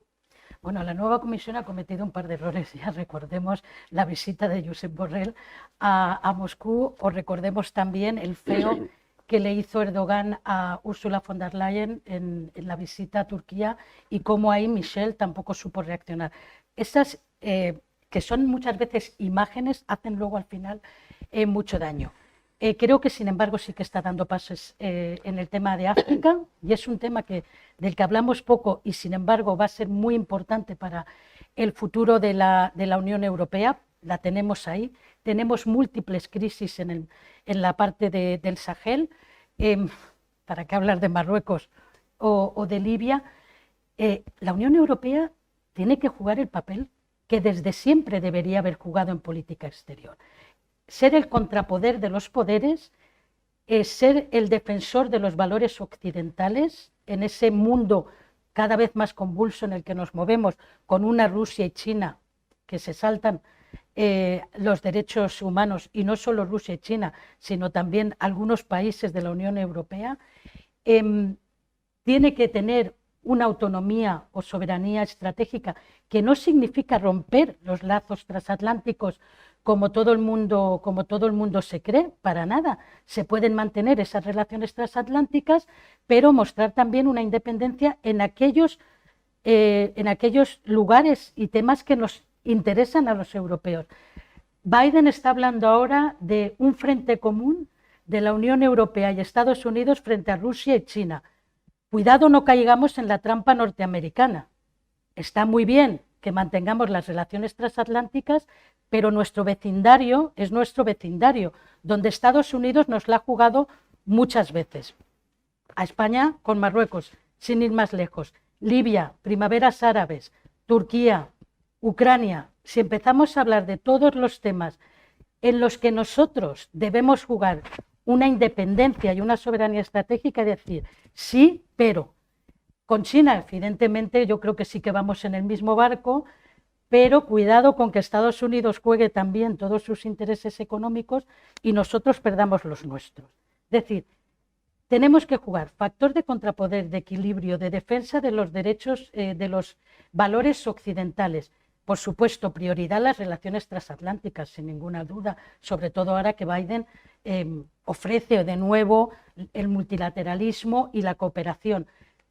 Bueno, la nueva Comisión ha cometido un par de errores. Ya recordemos la visita de Josep Borrell a Moscú, o recordemos también el feo que le hizo Erdogan a Ursula von der Leyen en la visita a Turquía, y cómo ahí Michel tampoco supo reaccionar. Esas que son muchas veces imágenes, hacen luego al final mucho daño. Creo que, sin embargo, sí que está dando pasos en el tema de África, y es un tema del que hablamos poco y, sin embargo, va a ser muy importante para el futuro de la Unión Europea. La tenemos ahí, tenemos múltiples crisis en la parte del Sahel, ¿para qué hablar de Marruecos o de Libia? La Unión Europea tiene que jugar el papel que desde siempre debería haber jugado en política exterior. Ser el contrapoder de los poderes, ser el defensor de los valores occidentales en ese mundo cada vez más convulso en el que nos movemos, con una Rusia y China que se saltan los derechos humanos, y no solo Rusia y China, sino también algunos países de la Unión Europea. Tiene que tener una autonomía o soberanía estratégica, que no significa romper los lazos transatlánticos como todo el mundo se cree, para nada. Se pueden mantener esas relaciones transatlánticas, pero mostrar también una independencia en aquellos lugares y temas que nos interesan a los europeos. Biden está hablando ahora de un frente común de la Unión Europea y Estados Unidos frente a Rusia y China. Cuidado, no caigamos en la trampa norteamericana. Está muy bien que mantengamos las relaciones transatlánticas, pero nuestro vecindario es nuestro vecindario, donde Estados Unidos nos la ha jugado muchas veces. A España con Marruecos, sin ir más lejos, Libia, primaveras árabes, Turquía, Ucrania. Si empezamos a hablar de todos los temas en los que nosotros debemos jugar una independencia y una soberanía estratégica, y decir sí, pero con China, evidentemente, yo creo que sí que vamos en el mismo barco, pero cuidado con que Estados Unidos juegue también todos sus intereses económicos y nosotros perdamos los nuestros. Es decir, tenemos que jugar factor de contrapoder, de equilibrio, de defensa de los derechos, de los valores occidentales. Por supuesto, prioridad las relaciones transatlánticas, sin ninguna duda, sobre todo ahora que Biden ofrece de nuevo el multilateralismo y la cooperación.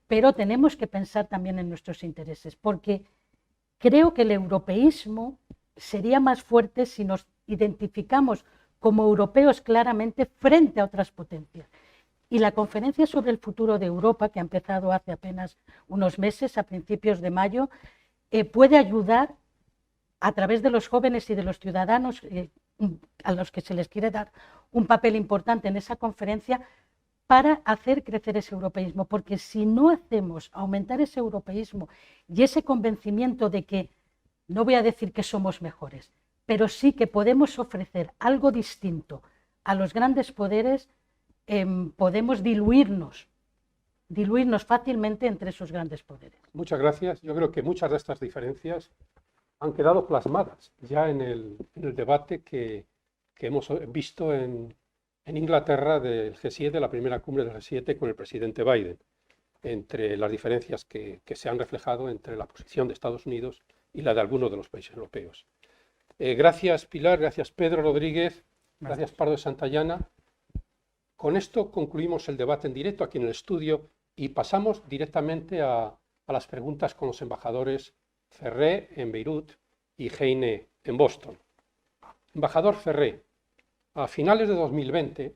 Pero tenemos que pensar también en nuestros intereses, porque creo que el europeísmo sería más fuerte si nos identificamos como europeos claramente frente a otras potencias. Y la conferencia sobre el futuro de Europa, que ha empezado hace apenas unos meses, a principios de mayo, puede ayudar a través de los jóvenes y de los ciudadanos, a los que se les quiere dar un papel importante en esa conferencia, para hacer crecer ese europeísmo, porque si no hacemos aumentar ese europeísmo y ese convencimiento de que, no voy a decir que somos mejores, pero sí que podemos ofrecer algo distinto a los grandes poderes, podemos diluirnos fácilmente entre esos grandes poderes. Muchas gracias. Yo creo que muchas de estas diferencias han quedado plasmadas ya en el debate que hemos visto en Inglaterra del G7, la primera cumbre del G7 con el presidente Biden, entre las diferencias que se han reflejado entre la posición de Estados Unidos y la de algunos de los países europeos. Gracias, Pilar, gracias, Pedro Rodríguez, gracias, Pardo de Santayana. Con esto concluimos el debate en directo aquí en el estudio y pasamos directamente a las preguntas con los embajadores Ferré en Beirut y Heine en Boston. Embajador Ferré, a finales de 2020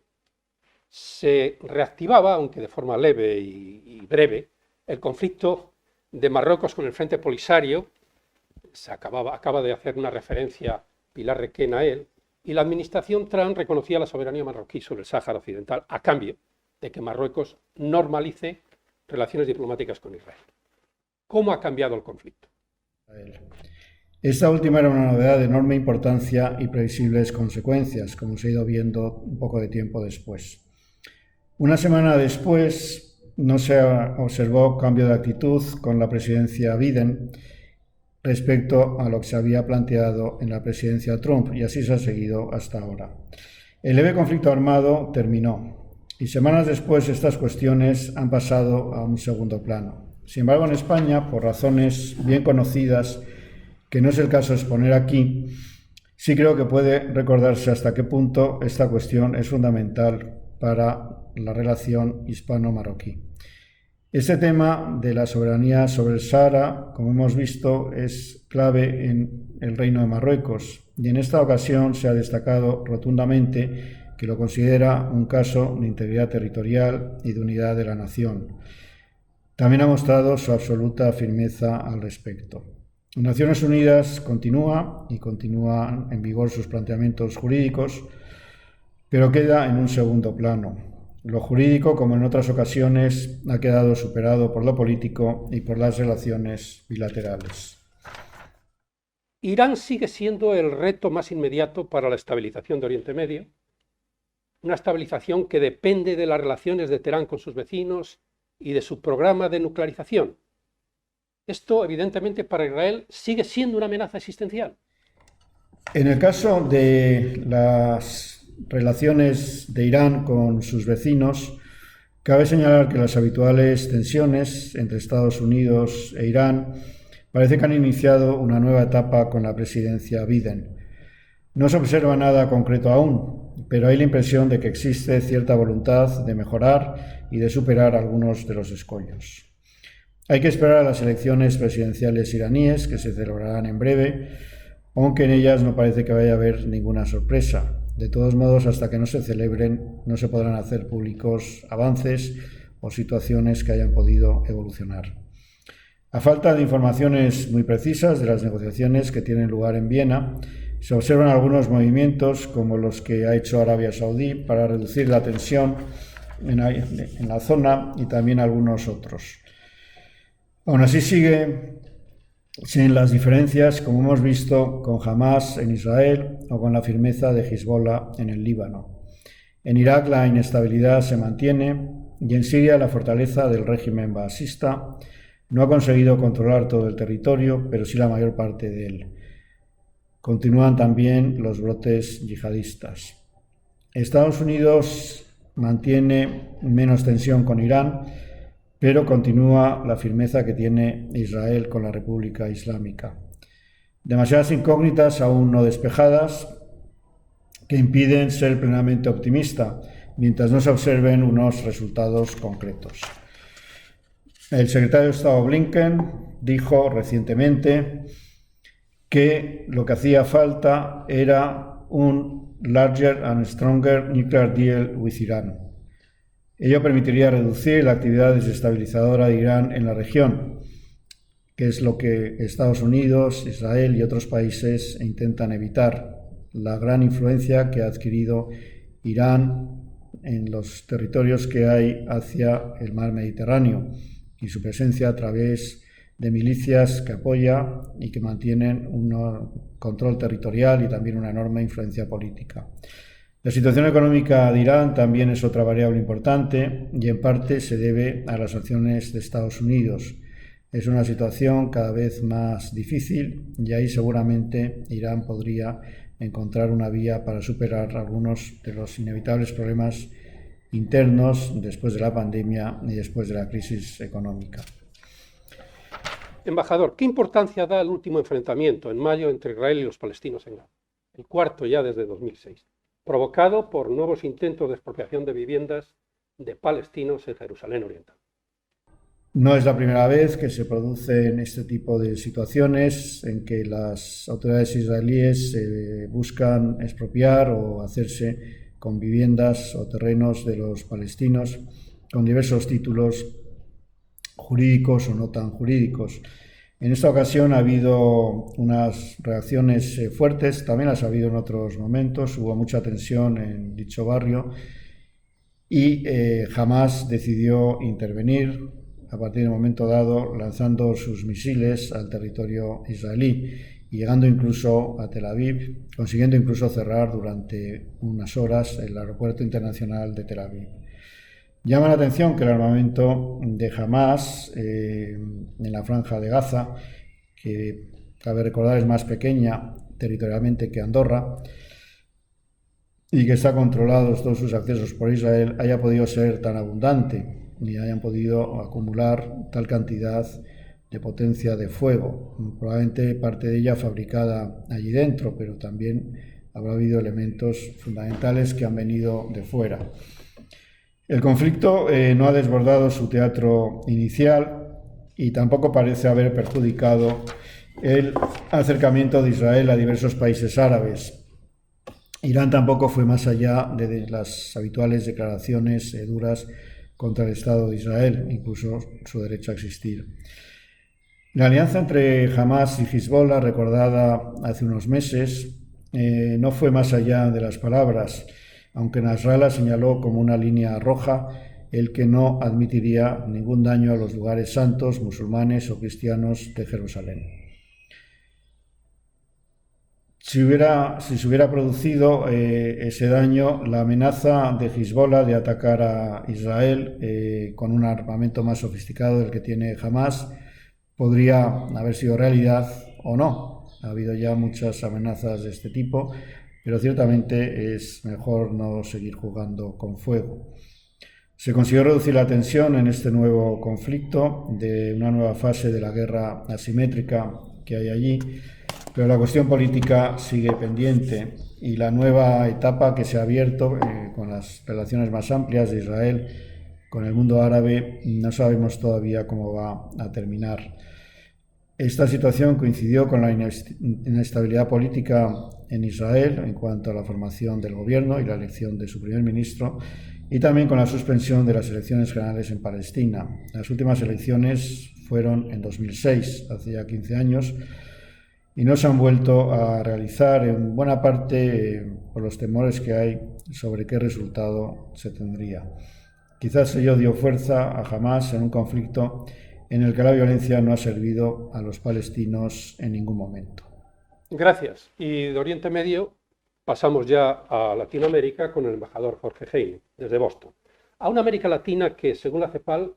se reactivaba, aunque de forma leve y breve, el conflicto de Marruecos con el Frente Polisario, acaba de hacer una referencia Pilar Requena a él, y la administración Trump reconocía la soberanía marroquí sobre el Sáhara Occidental a cambio de que Marruecos normalice relaciones diplomáticas con Israel. ¿Cómo ha cambiado el conflicto? Esta última era una novedad de enorme importancia y previsibles consecuencias, como se ha ido viendo un poco de tiempo después. Una semana después no se observó cambio de actitud con la presidencia Biden respecto a lo que se había planteado en la presidencia Trump, y así se ha seguido hasta ahora. El leve conflicto armado terminó, y semanas después estas cuestiones han pasado a un segundo plano. Sin embargo, en España, por razones bien conocidas, que no es el caso exponer aquí, sí creo que puede recordarse hasta qué punto esta cuestión es fundamental para la relación hispano-marroquí. Este tema de la soberanía sobre el Sáhara, como hemos visto, es clave en el Reino de Marruecos, y en esta ocasión se ha destacado rotundamente que lo considera un caso de integridad territorial y de unidad de la nación. También ha mostrado su absoluta firmeza al respecto. Naciones Unidas continúan en vigor sus planteamientos jurídicos, pero queda en un segundo plano. Lo jurídico, como en otras ocasiones, ha quedado superado por lo político y por las relaciones bilaterales. Irán sigue siendo el reto más inmediato para la estabilización de Oriente Medio, una estabilización que depende de las relaciones de Teherán con sus vecinos y de su programa de nuclearización. Esto, evidentemente, para Israel sigue siendo una amenaza existencial. En el caso de las relaciones de Irán con sus vecinos, cabe señalar que las habituales tensiones entre Estados Unidos e Irán parece que han iniciado una nueva etapa con la presidencia Biden. No se observa nada concreto aún, pero hay la impresión de que existe cierta voluntad de mejorar y de superar algunos de los escollos. Hay que esperar a las elecciones presidenciales iraníes, que se celebrarán en breve, aunque en ellas no parece que vaya a haber ninguna sorpresa. De todos modos, hasta que no se celebren, no se podrán hacer públicos avances o situaciones que hayan podido evolucionar. A falta de informaciones muy precisas de las negociaciones que tienen lugar en Viena, se observan algunos movimientos como los que ha hecho Arabia Saudí para reducir la tensión en la zona, y también algunos otros. Aún así sigue sin las diferencias, como hemos visto, con Hamás en Israel o con la firmeza de Hezbollah en el Líbano. En Irak la inestabilidad se mantiene, y en Siria la fortaleza del régimen baasista no ha conseguido controlar todo el territorio, pero sí la mayor parte de él. Continúan también los brotes yihadistas. Estados Unidos mantiene menos tensión con Irán, pero continúa la firmeza que tiene Israel con la República Islámica. Demasiadas incógnitas aún no despejadas que impiden ser plenamente optimista mientras no se observen unos resultados concretos. El secretario de Estado Blinken dijo recientemente que lo que hacía falta era un larger and stronger nuclear deal with Iran. Ello permitiría reducir la actividad desestabilizadora de Irán en la región, que es lo que Estados Unidos, Israel y otros países intentan evitar. La gran influencia que ha adquirido Irán en los territorios que hay hacia el mar Mediterráneo y su presencia a través de milicias que apoya y que mantienen un control territorial y también una enorme influencia política. La situación económica de Irán también es otra variable importante y en parte se debe a las sanciones de Estados Unidos. Es una situación cada vez más difícil y ahí seguramente Irán podría encontrar una vía para superar algunos de los inevitables problemas internos después de la pandemia y después de la crisis económica. Embajador, ¿qué importancia da el último enfrentamiento en mayo entre Israel y los palestinos en Gaza? El cuarto ya desde 2006, provocado por nuevos intentos de expropiación de viviendas de palestinos en Jerusalén Oriental. No es la primera vez que se producen este tipo de situaciones en que las autoridades israelíes buscan expropiar o hacerse con viviendas o terrenos de los palestinos con diversos títulos jurídicos o no tan jurídicos. En esta ocasión ha habido unas reacciones fuertes, también las ha habido en otros momentos, hubo mucha tensión en dicho barrio y Hamás decidió intervenir a partir del momento dado, lanzando sus misiles al territorio israelí y llegando incluso a Tel Aviv, consiguiendo incluso cerrar durante unas horas el aeropuerto internacional de Tel Aviv. Llama la atención que el armamento de Hamás en la franja de Gaza, que cabe recordar es más pequeña territorialmente que Andorra, y que está controlado todos sus accesos por Israel, haya podido ser tan abundante y hayan podido acumular tal cantidad de potencia de fuego. Probablemente parte de ella fabricada allí dentro, pero también habrá habido elementos fundamentales que han venido de fuera. El conflicto no ha desbordado su teatro inicial y tampoco parece haber perjudicado el acercamiento de Israel a diversos países árabes. Irán tampoco fue más allá de las habituales declaraciones duras contra el Estado de Israel, incluso su derecho a existir. La alianza entre Hamás y Hezbollah, recordada hace unos meses, no fue más allá de las palabras, aunque Nasrallah señaló como una línea roja el que no admitiría ningún daño a los lugares santos, musulmanes o cristianos de Jerusalén. Si se hubiera producido ese daño, la amenaza de Hezbollah de atacar a Israel con un armamento más sofisticado del que tiene Hamás podría haber sido realidad o no. Ha habido ya muchas amenazas de este tipo, pero ciertamente es mejor no seguir jugando con fuego. Se consiguió reducir la tensión en este nuevo conflicto de una nueva fase de la guerra asimétrica que hay allí, pero la cuestión política sigue pendiente y la nueva etapa que se ha abierto con las relaciones más amplias de Israel con el mundo árabe no sabemos todavía cómo va a terminar. Esta situación coincidió con la inestabilidad política en Israel en cuanto a la formación del gobierno y la elección de su primer ministro y también con la suspensión de las elecciones generales en Palestina. Las últimas elecciones fueron en 2006, hace ya 15 años, y no se han vuelto a realizar en buena parte por los temores que hay sobre qué resultado se tendría. Quizás ello dio fuerza a Hamás en un conflicto en el que la violencia no ha servido a los palestinos en ningún momento. Gracias. Y de Oriente Medio pasamos ya a Latinoamérica con el embajador Jorge Heine, desde Boston. A una América Latina que, según la CEPAL,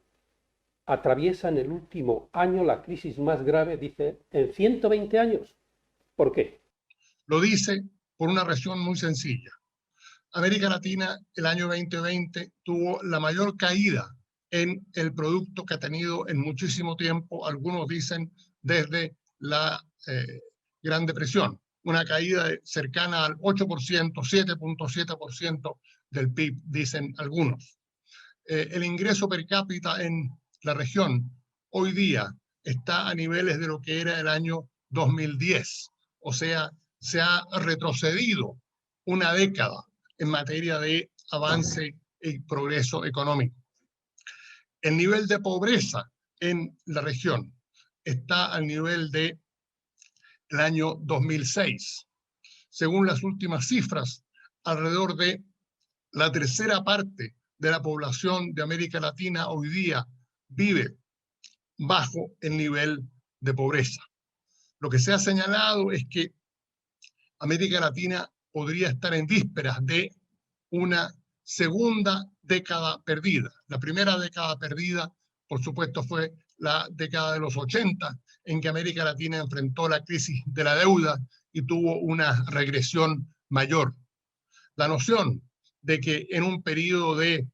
atraviesa en el último año la crisis más grave, dice, en 120 años. ¿Por qué? Lo dice por una razón muy sencilla. América Latina el año 2020 tuvo la mayor caída en el producto que ha tenido en muchísimo tiempo, algunos dicen desde la Gran Depresión, una caída cercana al 8%, 7.7% del PIB, dicen algunos. El ingreso per cápita en la región hoy día está a niveles de lo que era el año 2010, o sea, se ha retrocedido una década en materia de avance y progreso económico. El nivel de pobreza en la región está al nivel del año 2006. Según las últimas cifras, alrededor de la tercera parte de la población de América Latina hoy día vive bajo el nivel de pobreza. Lo que se ha señalado es que América Latina podría estar en vísperas de una segunda década perdida. La primera década perdida, por supuesto, fue la década de los 80, en que América Latina enfrentó la crisis de la deuda y tuvo una regresión mayor. La noción de que en un periodo de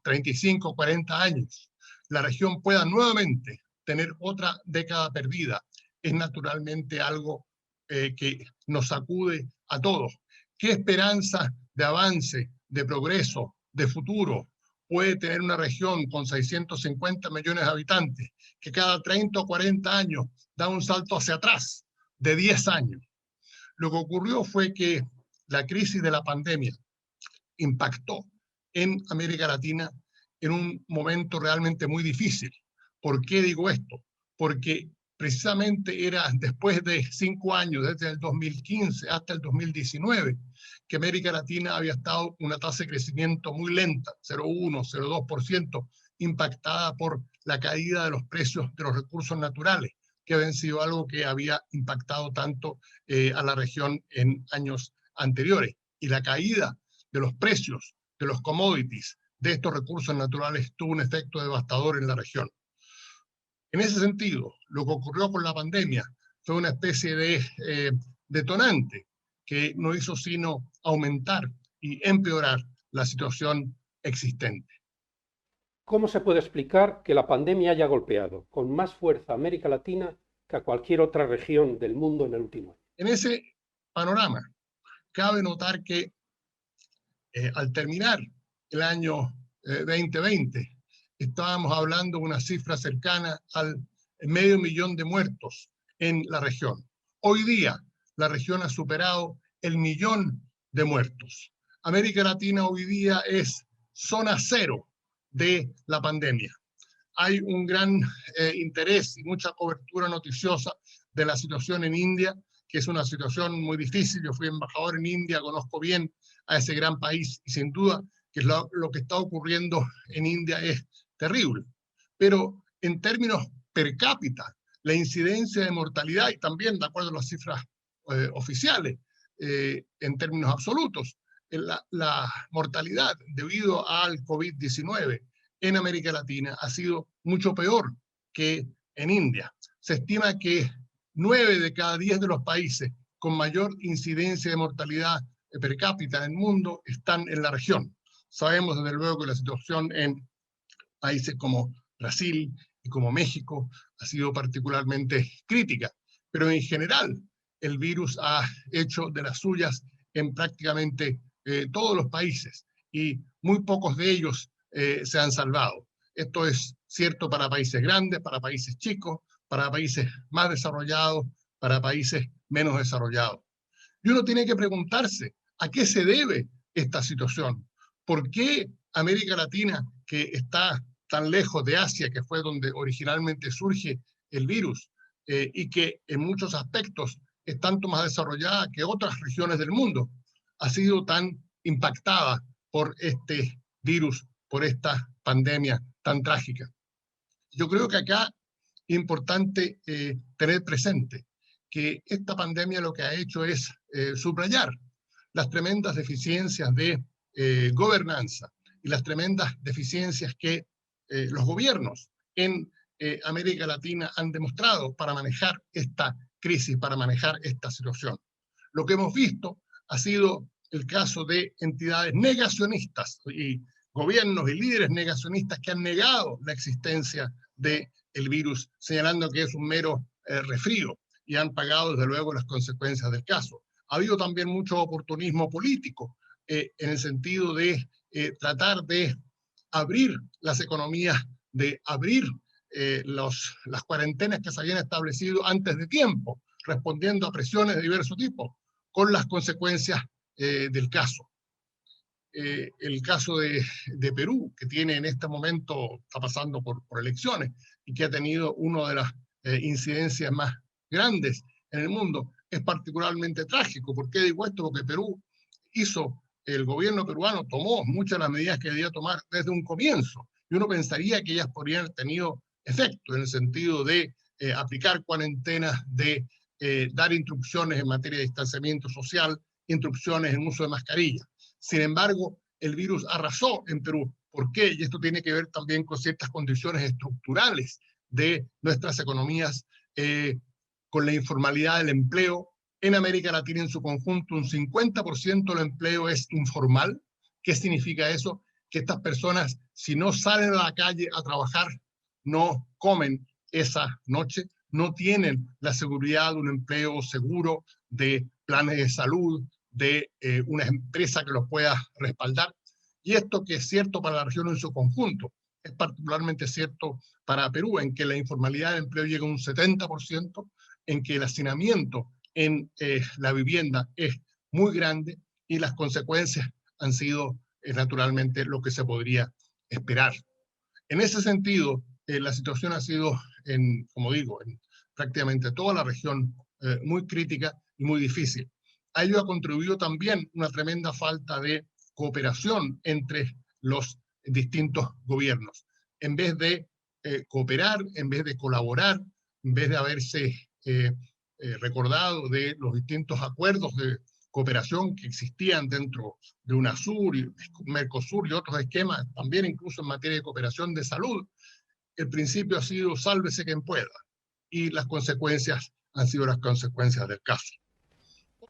35 o 40 años la región pueda nuevamente tener otra década perdida es naturalmente algo que nos sacude a todos. ¿Qué esperanza de avance, de progreso, de futuro puede tener una región con 650 millones de habitantes que cada 30 o 40 años da un salto hacia atrás de 10 años? Lo que ocurrió fue que la crisis de la pandemia impactó en América Latina en un momento realmente muy difícil, ¿Por qué digo esto? Porque precisamente era después de 5 años, desde el 2015 hasta el 2019, que América Latina había estado en una tasa de crecimiento muy lenta, 0,1, 0,2%, impactada por la caída de los precios de los recursos naturales, que habían sido algo que había impactado tanto a la región en años anteriores. Y la caída de los precios de los commodities de estos recursos naturales tuvo un efecto devastador en la región. En ese sentido, lo que ocurrió con la pandemia fue una especie de detonante que no hizo sino aumentar y empeorar la situación existente. ¿Cómo se puede explicar que la pandemia haya golpeado con más fuerza a América Latina que a cualquier otra región del mundo en el último año? En ese panorama, cabe notar que al terminar el año 2020, estábamos hablando de una cifra cercana al 500.000 de muertos en la región. Hoy día, la región ha superado el 1.000.000 de muertos. América Latina hoy día es zona cero de la pandemia. Hay un gran interés y mucha cobertura noticiosa de la situación en India, que es una situación muy difícil. Yo fui embajador en India, conozco bien a ese gran país y sin duda que lo que está ocurriendo en India es terrible. Pero en términos per cápita, la incidencia de mortalidad, y también de acuerdo a las cifras oficiales, en términos absolutos, la mortalidad debido al COVID-19 en América Latina ha sido mucho peor que en India. Se estima que 9 de cada 10 de los países con mayor incidencia de mortalidad per cápita en el mundo están en la región. Sabemos desde luego que la situación en países como Brasil y como México ha sido particularmente crítica, pero en general el virus ha hecho de las suyas en prácticamente todos los países y muy pocos de ellos se han salvado. Esto es cierto para países grandes, para países chicos, para países más desarrollados, para países menos desarrollados. Y uno tiene que preguntarse, ¿a qué se debe esta situación? ¿Por qué América Latina, que está tan lejos de Asia, que fue donde originalmente surge el virus, y que en muchos aspectos es tanto más desarrollada que otras regiones del mundo, ha sido tan impactada por este virus, por esta pandemia tan trágica? Yo creo que acá es importante tener presente que esta pandemia lo que ha hecho es subrayar las tremendas deficiencias de gobernanza y las tremendas deficiencias que los gobiernos en América Latina han demostrado para manejar esta crisis, para manejar esta situación. Lo que hemos visto ha sido el caso de entidades negacionistas y gobiernos y líderes negacionistas que han negado la existencia del virus, señalando que es un mero resfrío, y han pagado desde luego las consecuencias del caso. Ha habido también mucho oportunismo político en el sentido de tratar de abrir las economías, de abrir las cuarentenas que se habían establecido antes de tiempo, respondiendo a presiones de diverso tipo, con las consecuencias del caso. El caso de Perú, que tiene en este momento, está pasando por elecciones, y que ha tenido una de las incidencias más grandes en el mundo, es particularmente trágico. ¿Por qué digo esto? Porque Perú el gobierno peruano tomó muchas de las medidas que debía tomar desde un comienzo, y uno pensaría que ellas podrían haber tenido efecto en el sentido de aplicar cuarentenas, de dar instrucciones en materia de distanciamiento social, instrucciones en uso de mascarilla. Sin embargo, el virus arrasó en Perú. ¿Por qué? Y esto tiene que ver también con ciertas condiciones estructurales de nuestras economías, con la informalidad del empleo. En América Latina en su conjunto, un 50% del empleo es informal. ¿Qué significa eso? Que estas personas, si no salen a la calle a trabajar, no comen esa noche, no tienen la seguridad de un empleo seguro, de planes de salud, de una empresa que los pueda respaldar. Y esto, que es cierto para la región en su conjunto, es particularmente cierto para Perú, en que la informalidad de empleo llega a un 70%, en que el hacinamiento en la vivienda es muy grande, y las consecuencias han sido naturalmente lo que se podría esperar. En ese sentido, la situación ha sido, como digo, en prácticamente toda la región muy crítica y muy difícil. A ello ha contribuido también una tremenda falta de cooperación entre los distintos gobiernos. En vez de cooperar, en vez de colaborar, en vez de haberse recordado de los distintos acuerdos de cooperación que existían dentro de UNASUR y Mercosur y otros esquemas, también incluso en materia de cooperación de salud, el principio ha sido sálvese quien pueda, y las consecuencias han sido las consecuencias del caso.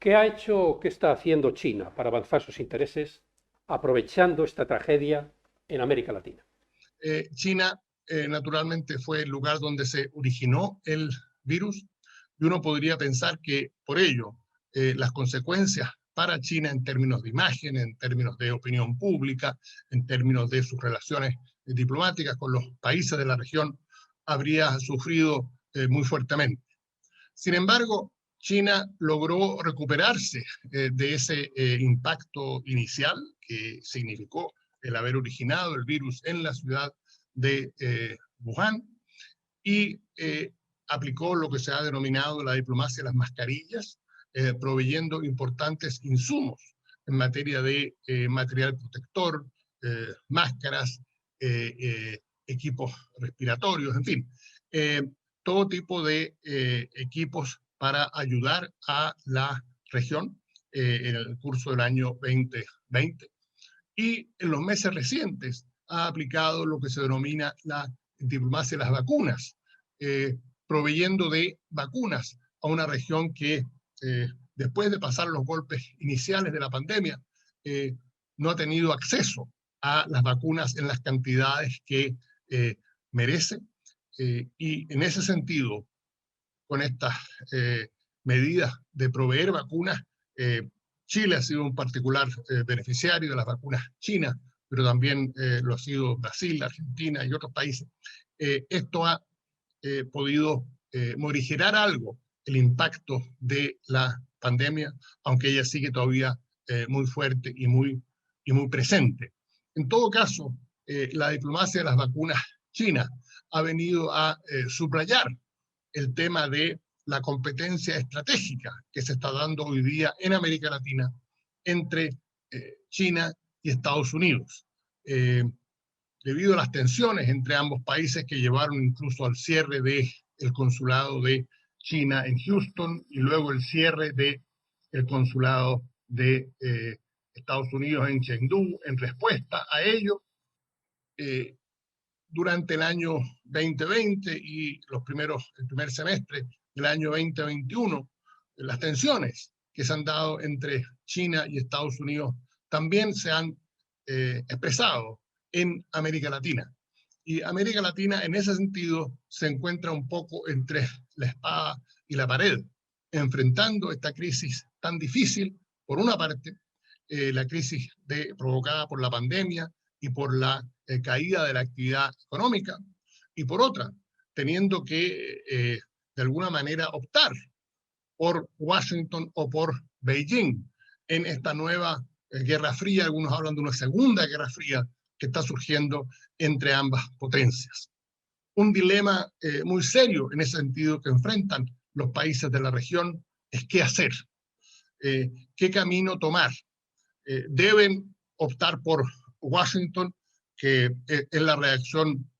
¿Qué ha hecho o qué está haciendo China para avanzar sus intereses aprovechando esta tragedia en América Latina? China, naturalmente, fue el lugar donde se originó el virus, y uno podría pensar que por ello las consecuencias para China en términos de imagen, en términos de opinión pública, en términos de sus relaciones diplomáticas con los países de la región, habría sufrido muy fuertemente. Sin embargo, China logró recuperarse de ese impacto inicial que significó el haber originado el virus en la ciudad de Wuhan, y aplicó lo que se ha denominado la diplomacia de las mascarillas, proveyendo importantes insumos en materia de material protector, máscaras, equipos respiratorios, en fin, todo tipo de equipos para ayudar a la región en el curso del año 2020. Y en los meses recientes ha aplicado lo que se denomina la diplomacia de las vacunas, proveyendo de vacunas a una región que después de pasar los golpes iniciales de la pandemia no ha tenido acceso a las vacunas en las cantidades que merece, y en ese sentido, con estas medidas de proveer vacunas, Chile ha sido un particular beneficiario de las vacunas chinas, pero también lo ha sido Brasil, Argentina y otros países. Esto ha podido morigerar algo el impacto de la pandemia, aunque ella sigue todavía muy fuerte y muy presente. En todo caso, la diplomacia de las vacunas chinas ha venido a subrayar el tema de la competencia estratégica que se está dando hoy día en América Latina entre China y Estados Unidos, debido a las tensiones entre ambos países que llevaron incluso al cierre del consulado de China en Houston y luego el cierre del consulado de Estados Unidos en Chengdu. En respuesta a ello, durante el año 2020 y el primer semestre del año 2021, las tensiones que se han dado entre China y Estados Unidos también se han expresado en América Latina. Y América Latina en ese sentido se encuentra un poco entre la espada y la pared, enfrentando esta crisis tan difícil, por una parte, la crisis provocada por la pandemia y por la caída de la actividad económica, y por otra, teniendo que de alguna manera optar por Washington o por Beijing en esta nueva Guerra Fría. Algunos hablan de una segunda Guerra Fría que está surgiendo entre ambas potencias. Un dilema muy serio en ese sentido que enfrentan los países de la región es qué hacer, qué camino tomar. Deben optar por Washington, que es la reacción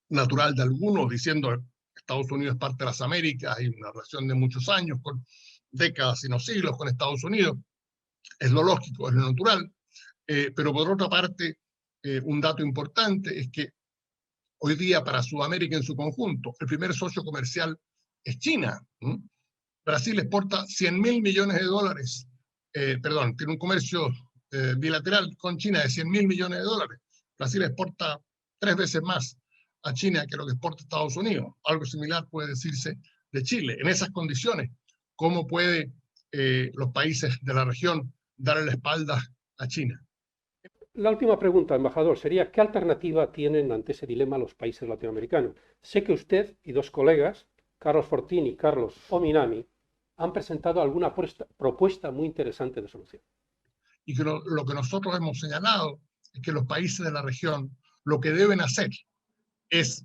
natural de algunos, diciendo Estados Unidos es parte de las Américas, hay una relación de muchos años, con décadas y no siglos con Estados Unidos, es lo lógico, es lo natural, pero por otra parte, un dato importante es que hoy día para Sudamérica en su conjunto, el primer socio comercial es China. Brasil exporta 100.000 millones de dólares, tiene un comercio bilateral con China de 100.000 millones de dólares. Brasil exporta 3 veces más a China que lo que exporta Estados Unidos. Algo similar puede decirse de Chile. En esas condiciones, ¿cómo puede los países de la región darle la espalda a China? La última pregunta, embajador, sería ¿qué alternativa tienen ante ese dilema los países latinoamericanos? Sé que usted y 2 colegas, Carlos Fortín y Carlos Ominami, han presentado alguna propuesta muy interesante de solución. Y que lo que nosotros hemos señalado es que los países de la región lo que deben hacer es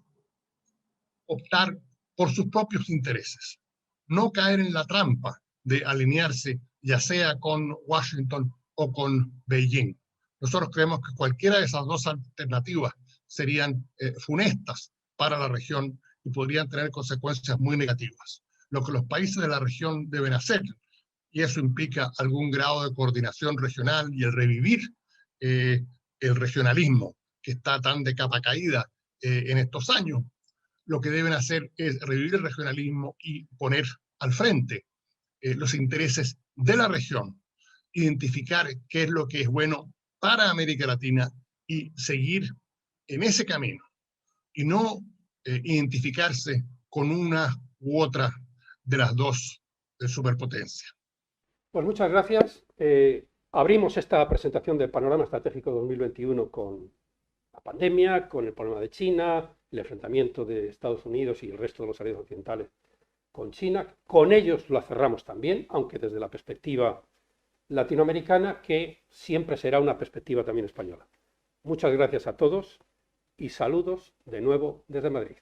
optar por sus propios intereses, no caer en la trampa de alinearse ya sea con Washington o con Beijing. Nosotros creemos que cualquiera de esas dos alternativas serían funestas para la región y podrían tener consecuencias muy negativas. Lo que los países de la región deben hacer, y eso implica algún grado de coordinación regional y el revivir el regionalismo que está tan de capa caída en estos años, lo que deben hacer es revivir el regionalismo y poner al frente los intereses de la región, identificar qué es lo que es bueno para América Latina y seguir en ese camino, y no identificarse con una u otra de las dos superpotencias. Pues muchas gracias. Abrimos esta presentación del Panorama Estratégico 2021 con la pandemia, con el problema de China, el enfrentamiento de Estados Unidos y el resto de los aliados occidentales con China. Con ellos la cerramos también, aunque desde la perspectiva latinoamericana, que siempre será una perspectiva también española. Muchas gracias a todos y saludos de nuevo desde Madrid.